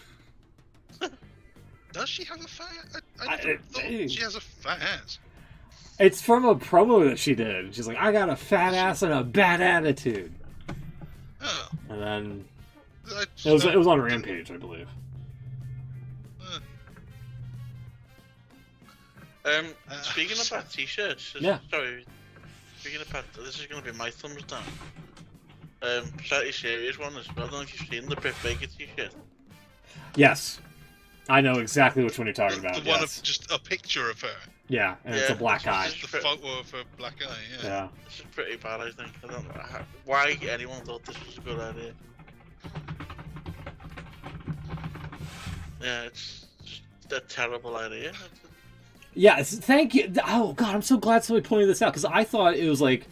Does she have a fat ass? I never thought she has a fat ass. It's from a promo that she did. She's like, I got a fat ass and a bad attitude. Oh. And then it was on Rampage, I believe. Speaking about T-shirts, yeah. Sorry. Speaking about, this is going to be my thumbs down. Slightly serious one as well. I don't know if you've seen the Britt Baker T-shirt. Yes, I know exactly which one you're talking about. The one of just a picture of her. Yeah, and it's a black eye. Just the photo of her black eye. Yeah. This is pretty bad, I think. I don't know why anyone thought this was a good idea. Yeah, it's just a terrible idea. Yes, thank you. Oh God, I'm so glad somebody pointed this out, because I thought it was like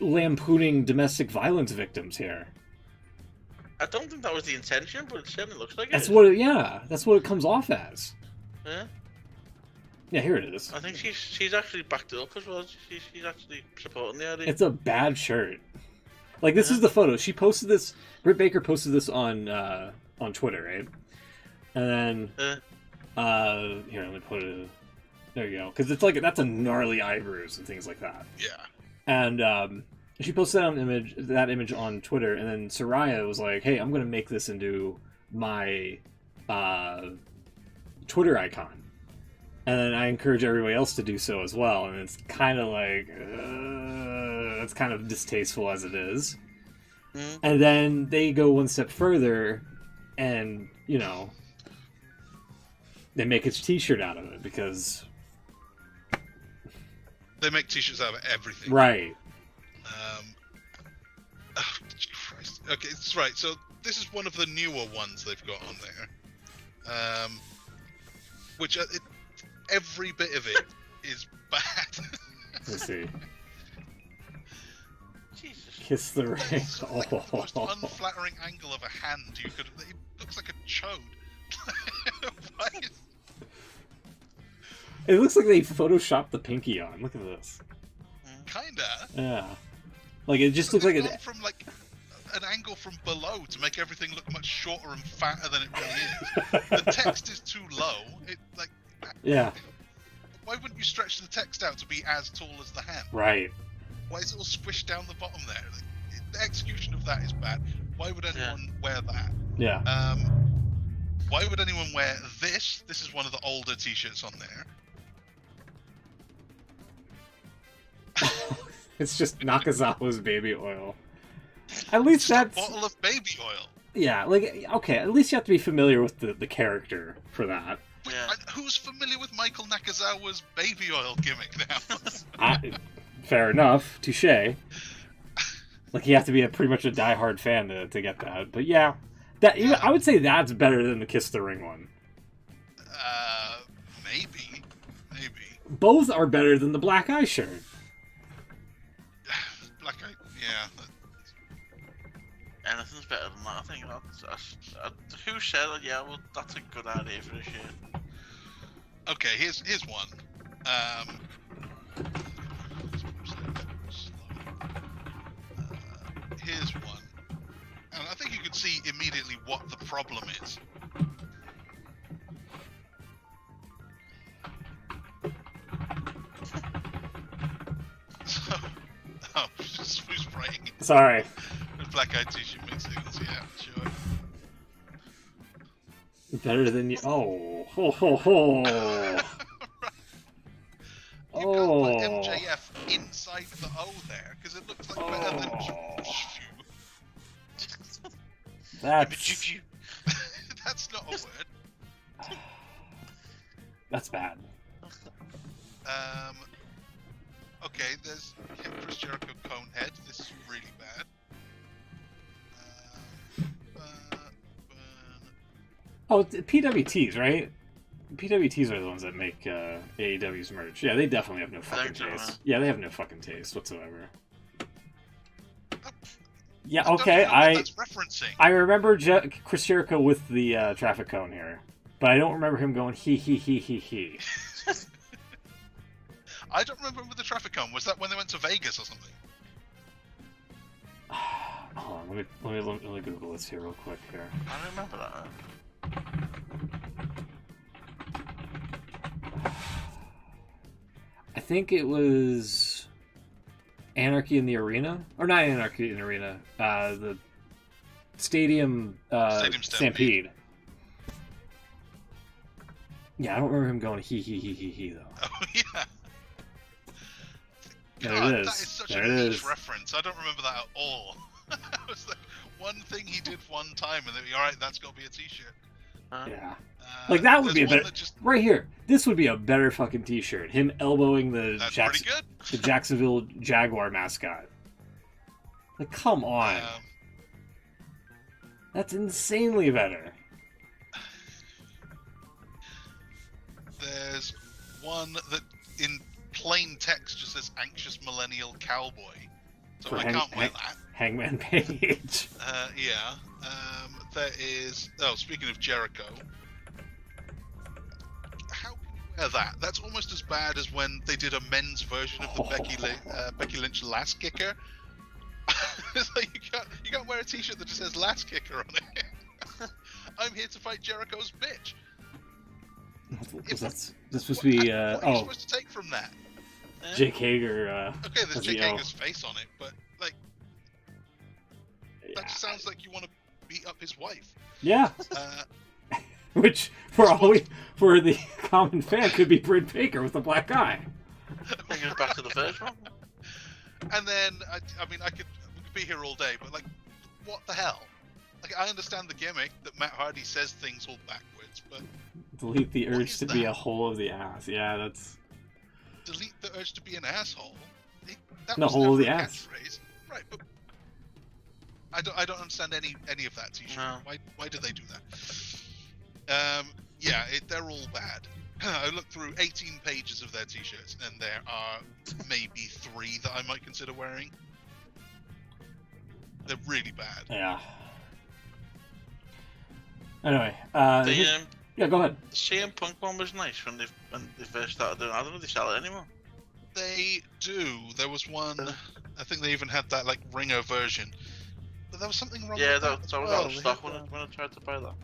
lampooning domestic violence victims here. I don't think that was the intention, but it certainly looks like That's it. That's what it comes off as. Yeah. Yeah, here it is. I think she's actually backed it up as well. She's actually supporting the idea. It's a bad shirt. Like, this is the photo. She posted this. Britt Baker posted this on Twitter, right? And then here, let me put it. There you go. Because it's like that's a gnarly eye bruise and things like that. Yeah. And she posted that image on Twitter, and then Soraya was like, "Hey, I'm gonna make this into my Twitter icon." And then I encourage everybody else to do so as well. And it's kind of like, it's kind of distasteful as it is. Mm. And then they go one step further and, they make a t-shirt out of it because... They make t-shirts out of everything. Right. Oh, Christ. Okay, that's right. So this is one of the newer ones they've got on there. Which... every bit of it is bad. Let's see. Jesus. Kiss the ring. It's like the most unflattering angle of a hand you could. It looks like a chode. Why is... It looks like they photoshopped the pinky on. Look at this. Kinda. Yeah. Like, it just looks like it. From like an angle from below to make everything look much shorter and fatter than it really is. The text is too low. Yeah. Why wouldn't you stretch the text out to be as tall as the hand? Right. Why is it all squished down the bottom there? The execution of that is bad. Why would anyone wear that? Yeah. Why would anyone wear this? This is one of the older t-shirts on there. It's just Nakazawa's baby oil. At least that's... a bottle of baby oil. Yeah, like, okay, at least you have to be familiar with the character for that. Yeah. Who's familiar with Michael Nakazawa's baby oil gimmick now? Fair enough. Touche. Like, you have to be pretty much a diehard fan to get that. But yeah, I would say that's better than the Kiss the Ring one. Maybe. Both are better than the Black Eye shirt. Black Eye, yeah. Anything's better than that. I think who said it? Yeah, well, that's a good idea for a shirt. Okay, here's one. Here's one, and I think you can see immediately what the problem is. So, who's praying? Sorry. The Black Eyed T-shirt mix signals, yeah, sure. Better than you. Oh, ho, ho, ho. You can't put MJF inside the O there because it looks like better than. That's That's not a word. that's bad. Okay, there's Chris Jericho Conehead. This is really bad. Oh, it's PWTs, right? PWTs are the ones that make AEW's merch. Yeah, they definitely have no fucking taste. Yeah, they have no fucking taste whatsoever. Yeah, okay, that's referencing. I remember Chris Jericho with the traffic cone here, but I don't remember him going he. I don't remember with the traffic cone. Was that when they went to Vegas or something? Hold on, let me Google this here real quick here. I don't remember that. I think it was Anarchy in the Arena, or not Anarchy in the Arena. The Stadium Stampede. Yeah, I don't remember him going he though. Oh yeah. There God, it is. That is such there a it niche is. reference. I don't remember that at all. It was like one thing he did one time, and then alright, that's got to be a T-shirt. Yeah. Like that would be a better. Just... Right here, this would be a better fucking T-shirt. Him elbowing the the Jacksonville Jaguar mascot. Like, come on. That's insanely better. There's one that in plain text just says "anxious millennial cowboy," so For I can't wear that. Hangman Page. Yeah. There is. Oh, speaking of Jericho, how can you wear that? That's almost as bad as when they did a men's version of the Becky Lynch Last Kicker. It's like you can't wear a T-shirt that just says Last Kicker on it. I'm here to fight Jericho's bitch. This supposed to be what are you supposed to take from that? Jake Hager. Okay, there's Jake Hager's face on it, but like that just sounds like you want to beat up his wife. Yeah. Which for the common fan could be Britt Baker with a black eye. Bring it back to the first one. And then I mean we could be here all day, but like what the hell? Like I understand the gimmick that Matt Hardy says things all backwards, but delete the urge to be a hole of the ass. Yeah, that's delete the urge to be an asshole. That no was hole of the never a ass. catchphrase. Right, but I don't understand any of that T-shirt. No. Why did they do that? Yeah, they're all bad. I looked through 18 pages of their T-shirts, and there are maybe 3 that I might consider wearing. They're really bad. Yeah. Anyway, Yeah, go ahead. The CM Punk one was nice when they first started doing it. I don't know if they sell it anymore. They do. There was one. I think they even had that like ringer version. But there was something wrong. Yeah, with that as was well. out of stock when I tried to buy that.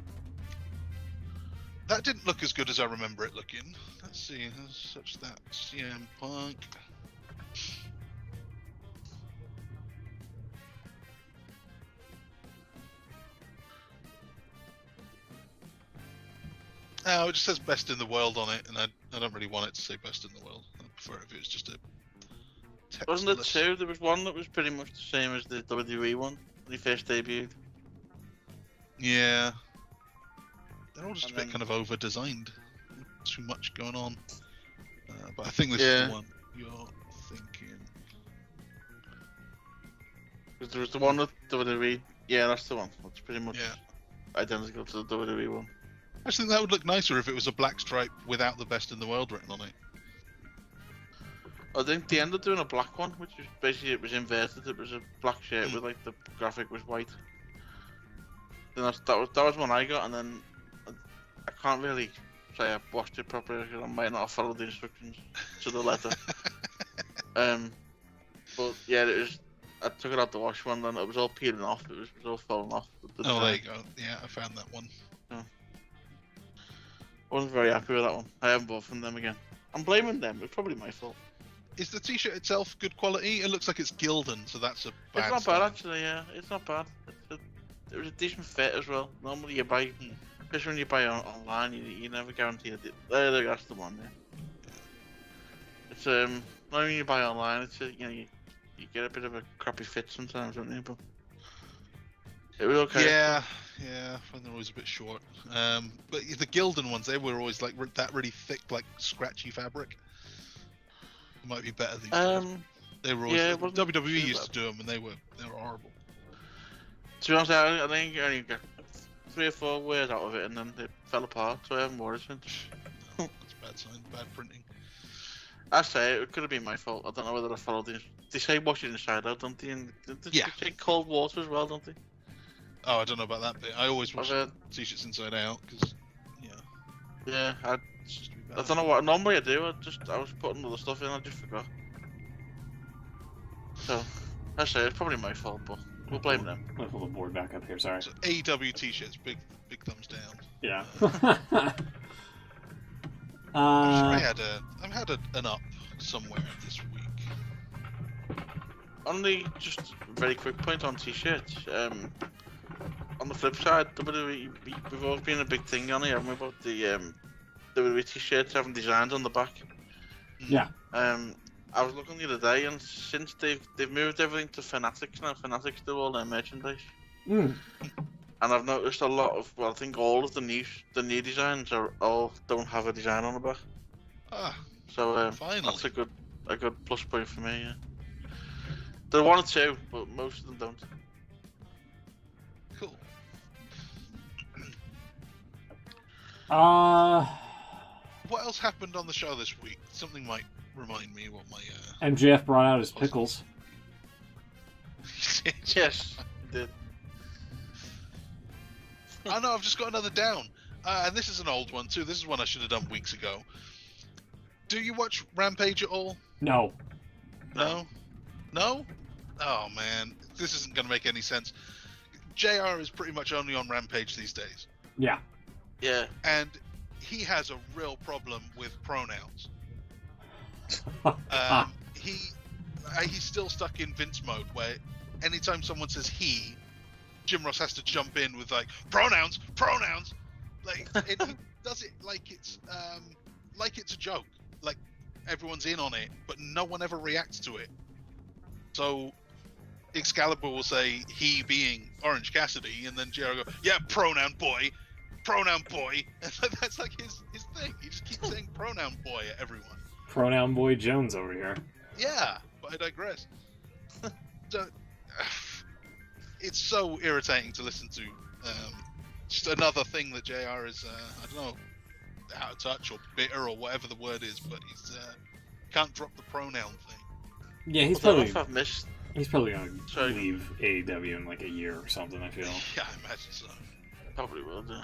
That didn't look as good as I remember it looking. Let's see. Such that CM Punk. Oh, it just says best in the world on it, and I don't really want it to say best in the world. I prefer it if it was just a text Wasn't there list. 2? There was one that was pretty much the same as the WWE one when he first debuted. Yeah. They're all just And a bit then- kind of over-designed. too much going on. But I think this is Yeah. the one you're thinking. Because there was the one with WWE. Yeah, that's the one. It's pretty much Yeah. identical to the WWE one. I just think that would look nicer if it was a black stripe without the best in the world written on it. I think they ended up doing a black one, which was basically, it was inverted. It was a black shirt with like the graphic was white. Then that was one I got, and then I can't really say I watched it properly because I might not have followed the instructions to the letter. But yeah, it was. I took it out the wash one, and it was all peeling off. It was all falling off. Oh, there you go. Yeah, I found that one. I wasn't very happy with that one. I haven't bought from them again. I'm blaming them. It's probably my fault. Is the t-shirt itself good quality? It looks like it's Gildan, so that's a bad It's not sign. bad actually. Yeah, it's not bad. It was a decent fit as well. Normally you buy, especially when you buy online, you never guarantee it. There, that's the one. Yeah. It's normally when you buy online, it's you get a bit of a crappy fit sometimes, don't you? But it was okay. Yeah, when they're always a bit short. But the Gildan ones, they were always like that really thick, like scratchy fabric. It might be better these days. They were always yeah, it wasn't WWE too used bad. to do them, and they were horrible. To be honest, I think I only got 3 or 4 wears out of it, and then it fell apart. So I haven't worn it since. That's a bad sign, bad printing. I say it could have been my fault. I don't know whether I followed the. They say wash it inside out, don't they? And they take cold water as well, don't they? Oh, I don't know about that bit. I always wash I've heard. t-shirts inside out because Yeah, it's just too bad. I don't know what normally I do. I was putting other stuff in. I just forgot. So I say it's probably my fault, but we'll blame them. I'm gonna pull the board back up here. Sorry. So AEW t-shirts, big thumbs down. Yeah. I've had an up somewhere this week. Only just a very quick point on t-shirts. On the flip side, WWE, we've always been a big thing on here, haven't we, about the WWE t-shirts having designs on the back. Yeah. I was looking the other day, and since they've moved everything to Fanatics now, Fanatics do all their merchandise. Mm. And I've noticed a lot of, well, I think all of the new designs don't have a design on the back. Ah, So finally. that's a good plus point for me. Yeah. There are 1 or 2, but most of them don't. Cool. What else happened on the show this week? Something might remind me what my MJF brought out his pickles. Yes, he did. Oh no, I've just got another down. And this is an old one too. This is one I should have done weeks ago. Do you watch Rampage at all? No. No? No? Oh man, this isn't going to make any sense. JR is pretty much only on Rampage these days. Yeah. Yeah. And he has a real problem with pronouns. He's still stuck in Vince mode where anytime someone says he, Jim Ross has to jump in with like pronouns. Like he does it like it's a joke. Like everyone's in on it, but no one ever reacts to it. So Excalibur will say he being Orange Cassidy, and then JR will go, yeah, pronoun boy. And that's like his thing. He just keeps saying pronoun boy at everyone. Pronoun boy Jones over here. Yeah, but I digress. So, it's so irritating to listen to. Just another thing that JR is, I don't know, out of touch or bitter or whatever the word is, but he's can't drop the pronoun thing. Yeah, he's I don't know probably if I've missed. he's probably gonna leave AEW in like a year or something. I feel. Yeah, I imagine so. Probably will do.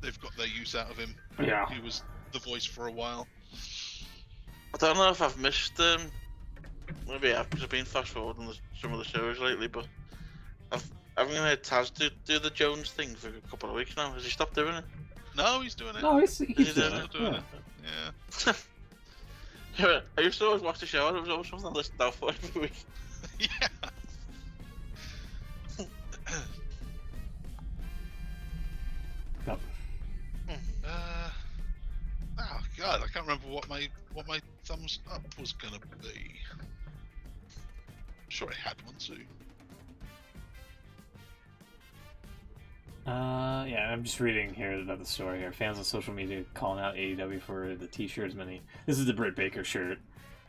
They've got their use out of him. Yeah. He was the voice for a while. I don't know if I've missed maybe I've just been fast forwarding some of the shows lately, but haven't heard Taz do the Jones thing for a couple of weeks now. Has he stopped doing it? No, he's doing it. No, he's Is he doing doing it. it? Doing Yeah. it. Yeah. I used to always watch the show, and it was always something I listened out for every week. Yeah. Yep. Oh god, I can't remember what my thumbs up was gonna be. I'm sure I had one too. Yeah, I'm just reading here about the story here. Fans on social media calling out AEW for the t-shirts many. This is the Britt Baker shirt.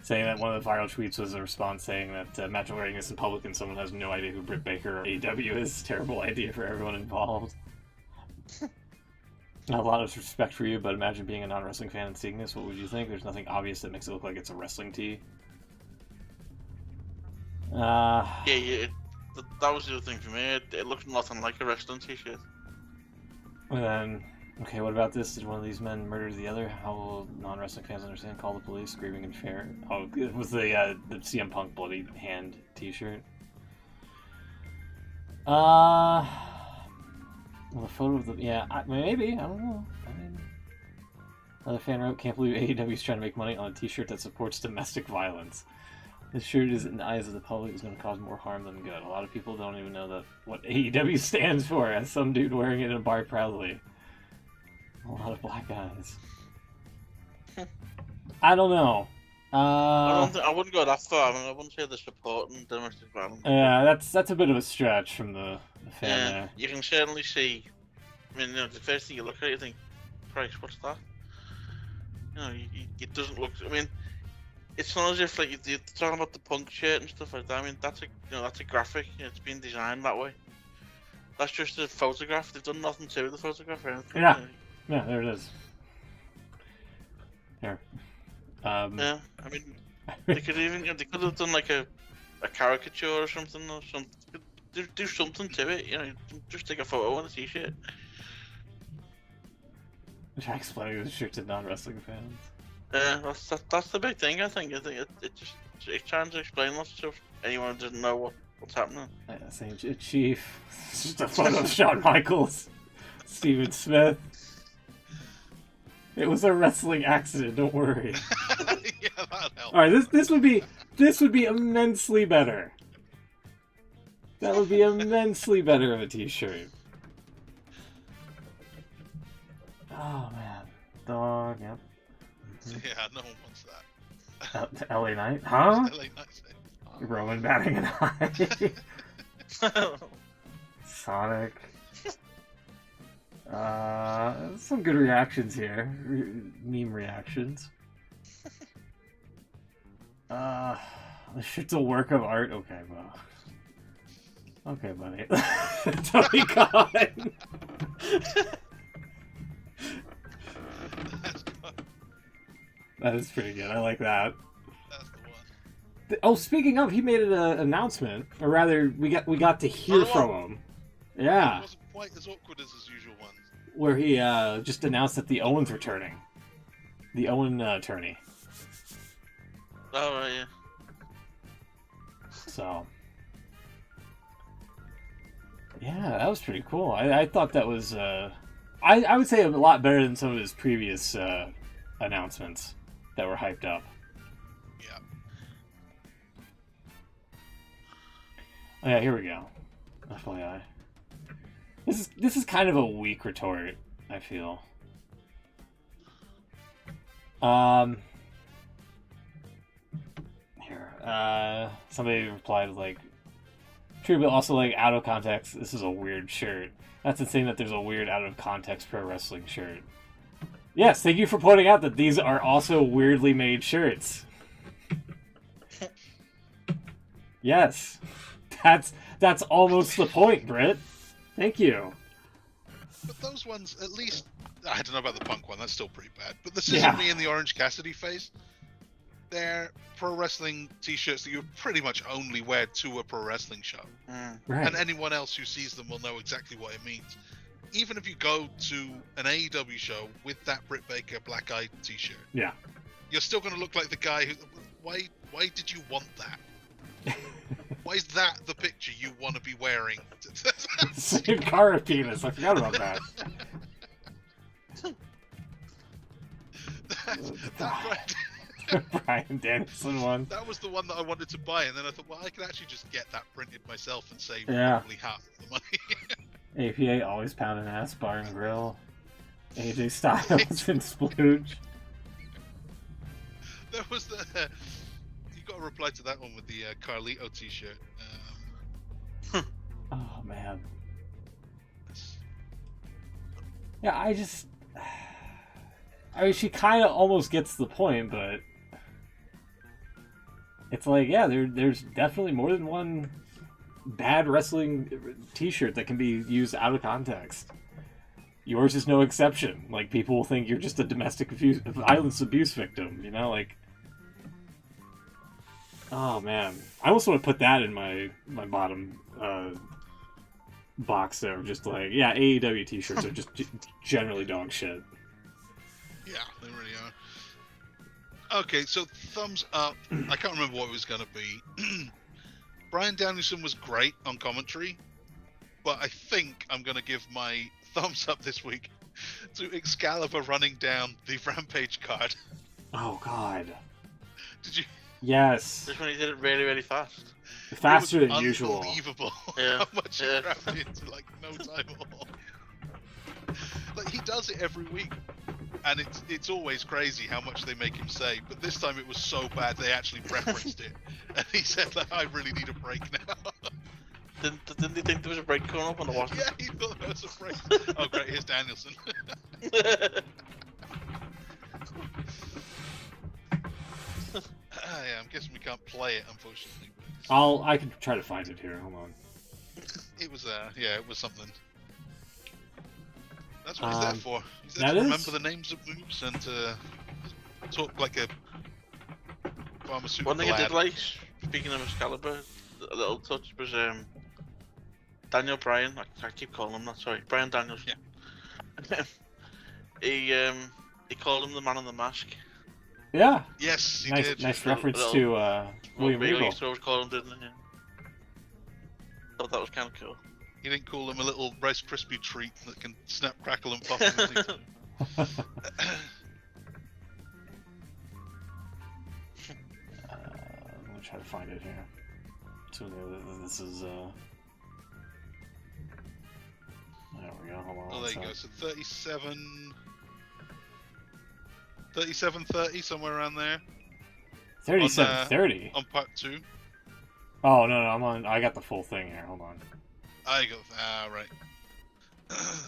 Saying that one of the viral tweets was a response saying that imagine wearing this in public and someone has no idea who Britt Baker or AEW is. Terrible idea for everyone involved. A lot of respect for you, but imagine being a non-wrestling fan and seeing this. What would you think? There's nothing obvious that makes it look like it's a wrestling tee. Yeah, that was the other thing for me. It looked nothing like a wrestling t-shirt. And then, okay, what about this? Did one of these men murder the other? How will non-wrestling fans understand? Call the police, screaming in fear. Oh, it was the CM Punk bloody hand t-shirt. Well, the photo of the... Yeah, maybe. I don't know. I mean, another fan wrote, can't believe AEW is trying to make money on a t-shirt that supports domestic violence. This shirt is in the eyes of the public is going to cause more harm than good. A lot of people don't even know that what AEW stands for, as some dude wearing it in a bar proudly. A lot of black guys. I don't know. I wouldn't go that far. I mean, I wouldn't say they're supporting domestic violence. Yeah, that's a bit of a stretch from the fan there. You can certainly see. I mean, the first thing you look at, you think, "Christ, what's that?" It doesn't look. I mean, it's not as if like you're talking about the Punk shirt and stuff like that. I mean, that's a graphic. It's been designed that way. That's just a photograph. They've done nothing to the photograph or anything. Yeah. Yeah, there it is. Here. Yeah, I mean, they could have done like a caricature or something, do something to it. Just take a photo on a t-shirt. Try explaining the shirt to non-wrestling fans. Yeah, that's the big thing. I think it's trying to explain lots of stuff. Anyone who doesn't know what's happening. Yeah, same Chief. It's just a photo of Shawn Michaels, Steven Smith. It was a wrestling accident. Don't worry. Yeah, that helped. All right, this would be immensely better. That would be immensely better of a t-shirt. Oh man, dog. Yep. Yeah, no one wants that. LA Knight, huh? LA Knight. Roman batting an eye. Sonic. Some good reactions here. Meme reactions. The shit's a work of art. Okay, well. Okay, buddy. Tony Khan. That is pretty good. I like that. That's the one. Oh, speaking of, he made an announcement, or rather, we got to hear from him. Yeah. It wasn't quite as awkward as his usual one. Where he just announced that the Owen's returning. The Owen attorney. Oh, right, yeah. So. Yeah, that was pretty cool. I thought that was, I would say a lot better than some of his previous announcements that were hyped up. Yeah. Oh yeah, here we go. FYI. This is kind of a weak retort, I feel. Here. Somebody replied like, true, but also like out of context, this is a weird shirt. That's insane that there's a weird out of context pro wrestling shirt. Yes, thank you for pointing out that these are also weirdly made shirts. Yes. That's almost the point, Britt. Thank you. But those ones, at least, I don't know about the Punk one, that's still pretty bad. But the Scissor Me and the Orange Cassidy face, they're pro wrestling t-shirts that you pretty much only wear to a pro wrestling show. Right. And anyone else who sees them will know exactly what it means. Even if you go to an AEW show with that Britt Baker black eye t-shirt, yeah, you're still going to look like the guy who... Why did you want that? Why is that the picture you want to be wearing? Sin Cara penis. I forgot about that. that Bryan Danielson one. That was the one that I wanted to buy, and then I thought, well, I could actually just get that printed myself and save Yeah. probably half of the money. APA always pounding ass, bar and grill. AJ Styles and Splooge. There was the... You got to reply to that one with the Carlito t-shirt. Oh, man. Yeah, I mean, she kind of almost gets the point, but it's like, yeah, there's definitely more than one bad wrestling T-shirt that can be used out of context. Yours is no exception. Like, people will think you're just a domestic violence abuse victim, you know? Like, oh man, I almost want to put that in my bottom box there. Just like, yeah, AEW T-shirts are just generally dog shit. Yeah, they really are. Okay, so thumbs up. I can't remember what it was going to be. Bryan Danielson was great on commentary, but I think I'm going to give my thumbs up this week to Excalibur running down the Rampage card. Oh god. Did you? Just Yes. when he did it really, really fast. Faster It was than usual. Unbelievable Yeah, how much he yeah. grabbed into like no time at all. Like he does it every week, and it's always crazy how much they make him say. But this time it was so bad they actually referenced it, and he said like, "I really need a break now." Didn't he think there was a break coming up on the watch? Yeah, he thought there was a break. Oh great, here's Danielson. Yeah, I'm guessing we can't play it, unfortunately. I can try to find it here. Hold on. It was it was something. That's what he's there for. He's there that to is- remember the names of moves and to talk like a pharmaceutical One thing I ad. did like, speaking of Excalibur, a little touch was Daniel Bryan. I keep calling him that. Sorry, Bryan Daniels. Yeah. he called him the Man in the Mask. Yeah. Yes, he Nice, did. nice reference Little- to William Regal Regal. used to always call him, didn't he? Thought that was kind of cool. He didn't call him a little Rice Krispie treat that can snap, crackle, and pop. in his teeth. I'm gonna try to find it here. So this is there we go. Hold on. Oh, one there you go. sec. So 37:30, somewhere around there 37:30. on part 2. Oh no, I'm on. I got the full thing here. Hold on. I go. Right.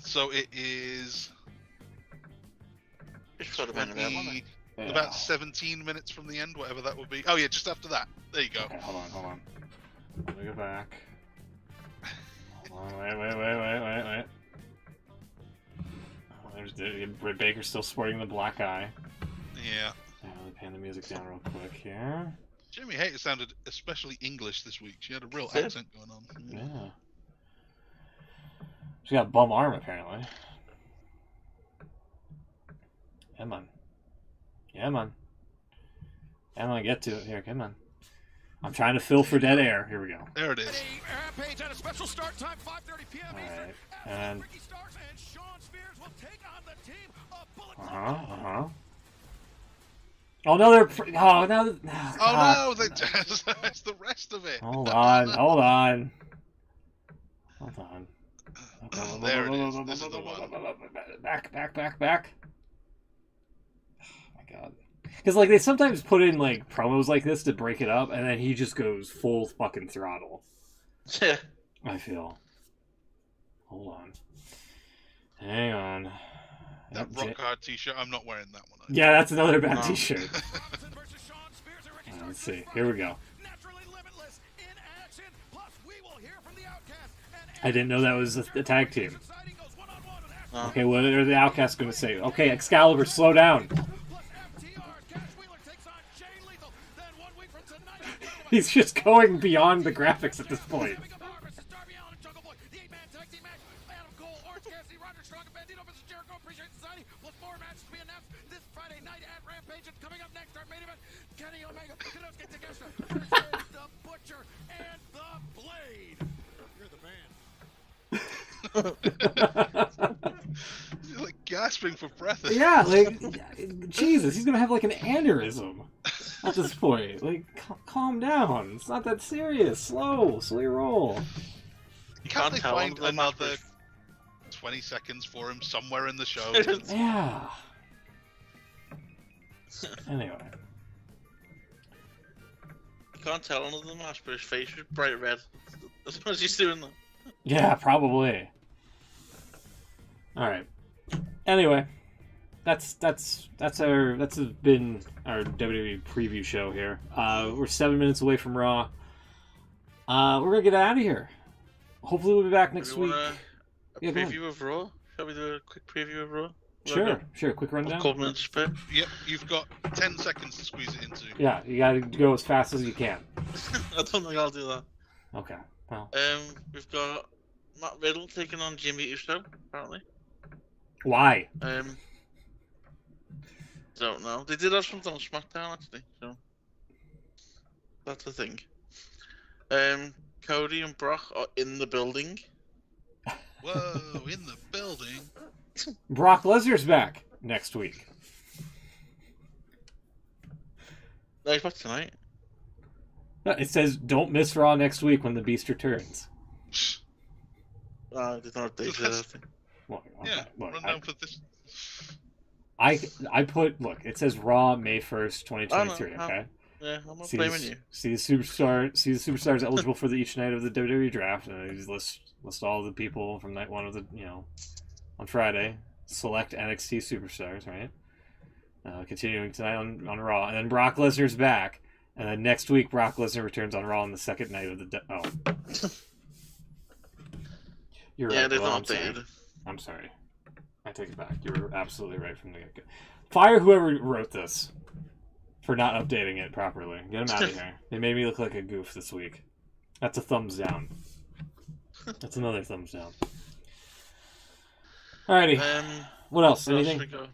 So it is Just for the main event, wasn't 20, it? Yeah. about 17 minutes from the end, whatever that would be. Oh yeah, just after that. There you go. Okay, hold on. Let me go back. Hold on, wait. Oh, there's Britt Baker still sporting the black eye. Yeah. Yeah, let me pan the music down real quick here. Jimmy Hayter sounded especially English this week. She had a real Yeah. accent going on. Yeah. She's got a bum arm apparently. Come on. Come on, get to it here. Come on. I'm trying to fill for dead air. Here we go. There it is. Rampage at a special start time, 5:30 p.m. All Eastern. right, As and- Ricky Starks and Shawn Spears will take on the team of Bullet Club. Oh no, they're. Oh no. Oh no, that's the rest of it. Hold on. There it is. This is the one. Back. Oh my god. Because like they sometimes put in like promos like this to break it up, and then he just goes full fucking throttle. Yeah. I feel. Hold on. Hang on. That Yep, rock hard t-shirt. I'm not wearing that one. Yeah, that's another bad No. T-shirt. Johnson versus Shawn Spears and Ricky Starks Let's see. is Here we go. naturally limitless in action. Plus, we will hear from the Outcast. And I didn't know that was a tag team. exciting goes one-on-one with Ash- No. Okay, what are the Outcasts going to say? Okay, Excalibur, slow down. Plus FTR. Cash Wheeler takes on Jay Lethal. Then 1 week from tonight. He's just going beyond the graphics at this point. Jimmy Guevara versus Darby Allin, Jungle Boy, the 8-man tag team match. Adam Cole, Orange Cassidy, Roderick Strong, and Bandito versus Jericho. Appreciate Society. Plus more matches to be announced this Friday night at Rampage. And coming up next, our main event, Kenny Omega, Konosuke Takeshita versus the Butcher and the Blade. You're the man. He's like gasping for breath. Yeah, like, Jesus, he's going to have like an aneurysm at this point. Like, calm down. It's not that serious. Slowly roll. Can't they tell find under the another mattress. 20 seconds for him somewhere in the show? Yeah. Anyway. You can't tell under the mask, but his face was bright red. As soon as he's doing that. Yeah, probably. All right. Anyway, that's been our WWE preview show here. We're 7 minutes away from Raw. We're gonna get out of here. Hopefully we'll be back next Do you week. want Yeah, a go ahead. preview of Raw? Shall we do a quick preview of Raw? Sure. Quick A rundown. couple minutes spare. Yep, you've got 10 seconds to squeeze it into. Yeah, you gotta go as fast as you can. I don't think I'll do that. Okay. Well, We've got Matt Riddle taking on Jimmy Uso, apparently. why? Don't know. They did have something on SmackDown actually, so that's a thing. Cody and Brock are in the building. Whoa, in the building. Brock Lesnar's back next week. No, he's back tonight. It says don't miss Raw next week when the Beast returns. I did not update that thing. Well, okay, Yeah, look, run down for this. I put it says Raw May 1st, 2023. Oh, no, Okay. Yeah, I'm not See blaming the, you. see the superstars eligible for each night of the WWE Draft, and they list all the people from night one of the on Friday. Select NXT superstars, right? Continuing tonight on Raw, and then Brock Lesnar's back, and then next week Brock Lesnar returns on Raw on the second night of the. You're Yeah, right. they've Well, not I'm sorry. updated. I'm sorry. I take it back. You were absolutely right from the get-go. Fire whoever wrote this for not updating it properly. Get them out of here. They made me look like a goof this week. That's a thumbs down. That's another thumbs down. Alrighty. What else? Where else Anything? we go?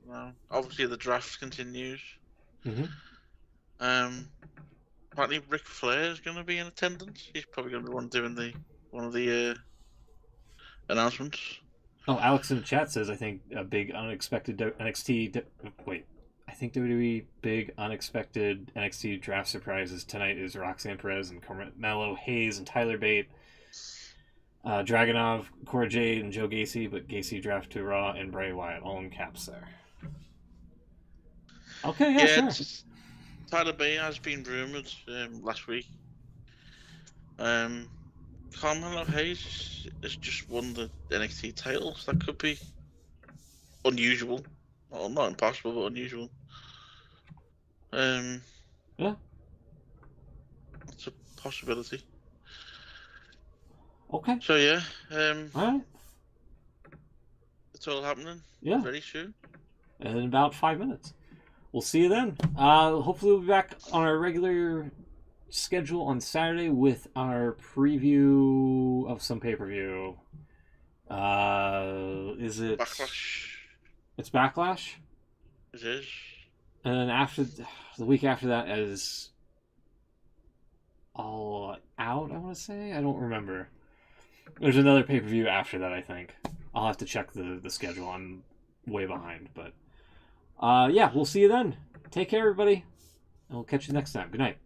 No. Obviously, the draft continues. Mhm. Apparently, Ric Flair is going to be in attendance. He's probably going to be one of the announcements. Oh, Alex in the chat says, I think a big unexpected NXT... Wait. I think WWE big unexpected NXT draft surprises tonight is Roxanne Perez and Carmelo Hayes and Tyler Bate. Dragunov, Cora Jade, and Joe Gacy, but Gacy draft to Raw and Bray Wyatt, all in caps there. Okay, yeah, sure. Tyler Bate has been rumored last week. Carmelo Hayes has just won the NXT title, so that could be unusual. Well, not impossible, but unusual. Yeah. It's a possibility. Okay. So yeah, All right. it's all happening Yeah. very soon. In about 5 minutes. We'll see you then. Hopefully we'll be back on our regular schedule on Saturday with our preview of some pay-per-view. Is it... Backlash. It's Backlash? It is. And then after the week after that is All Out, I want to say? I don't remember. There's another pay-per-view after that, I think. I'll have to check the schedule. I'm way behind. But yeah, we'll see you then. Take care, everybody. And we'll catch you next time. Good night.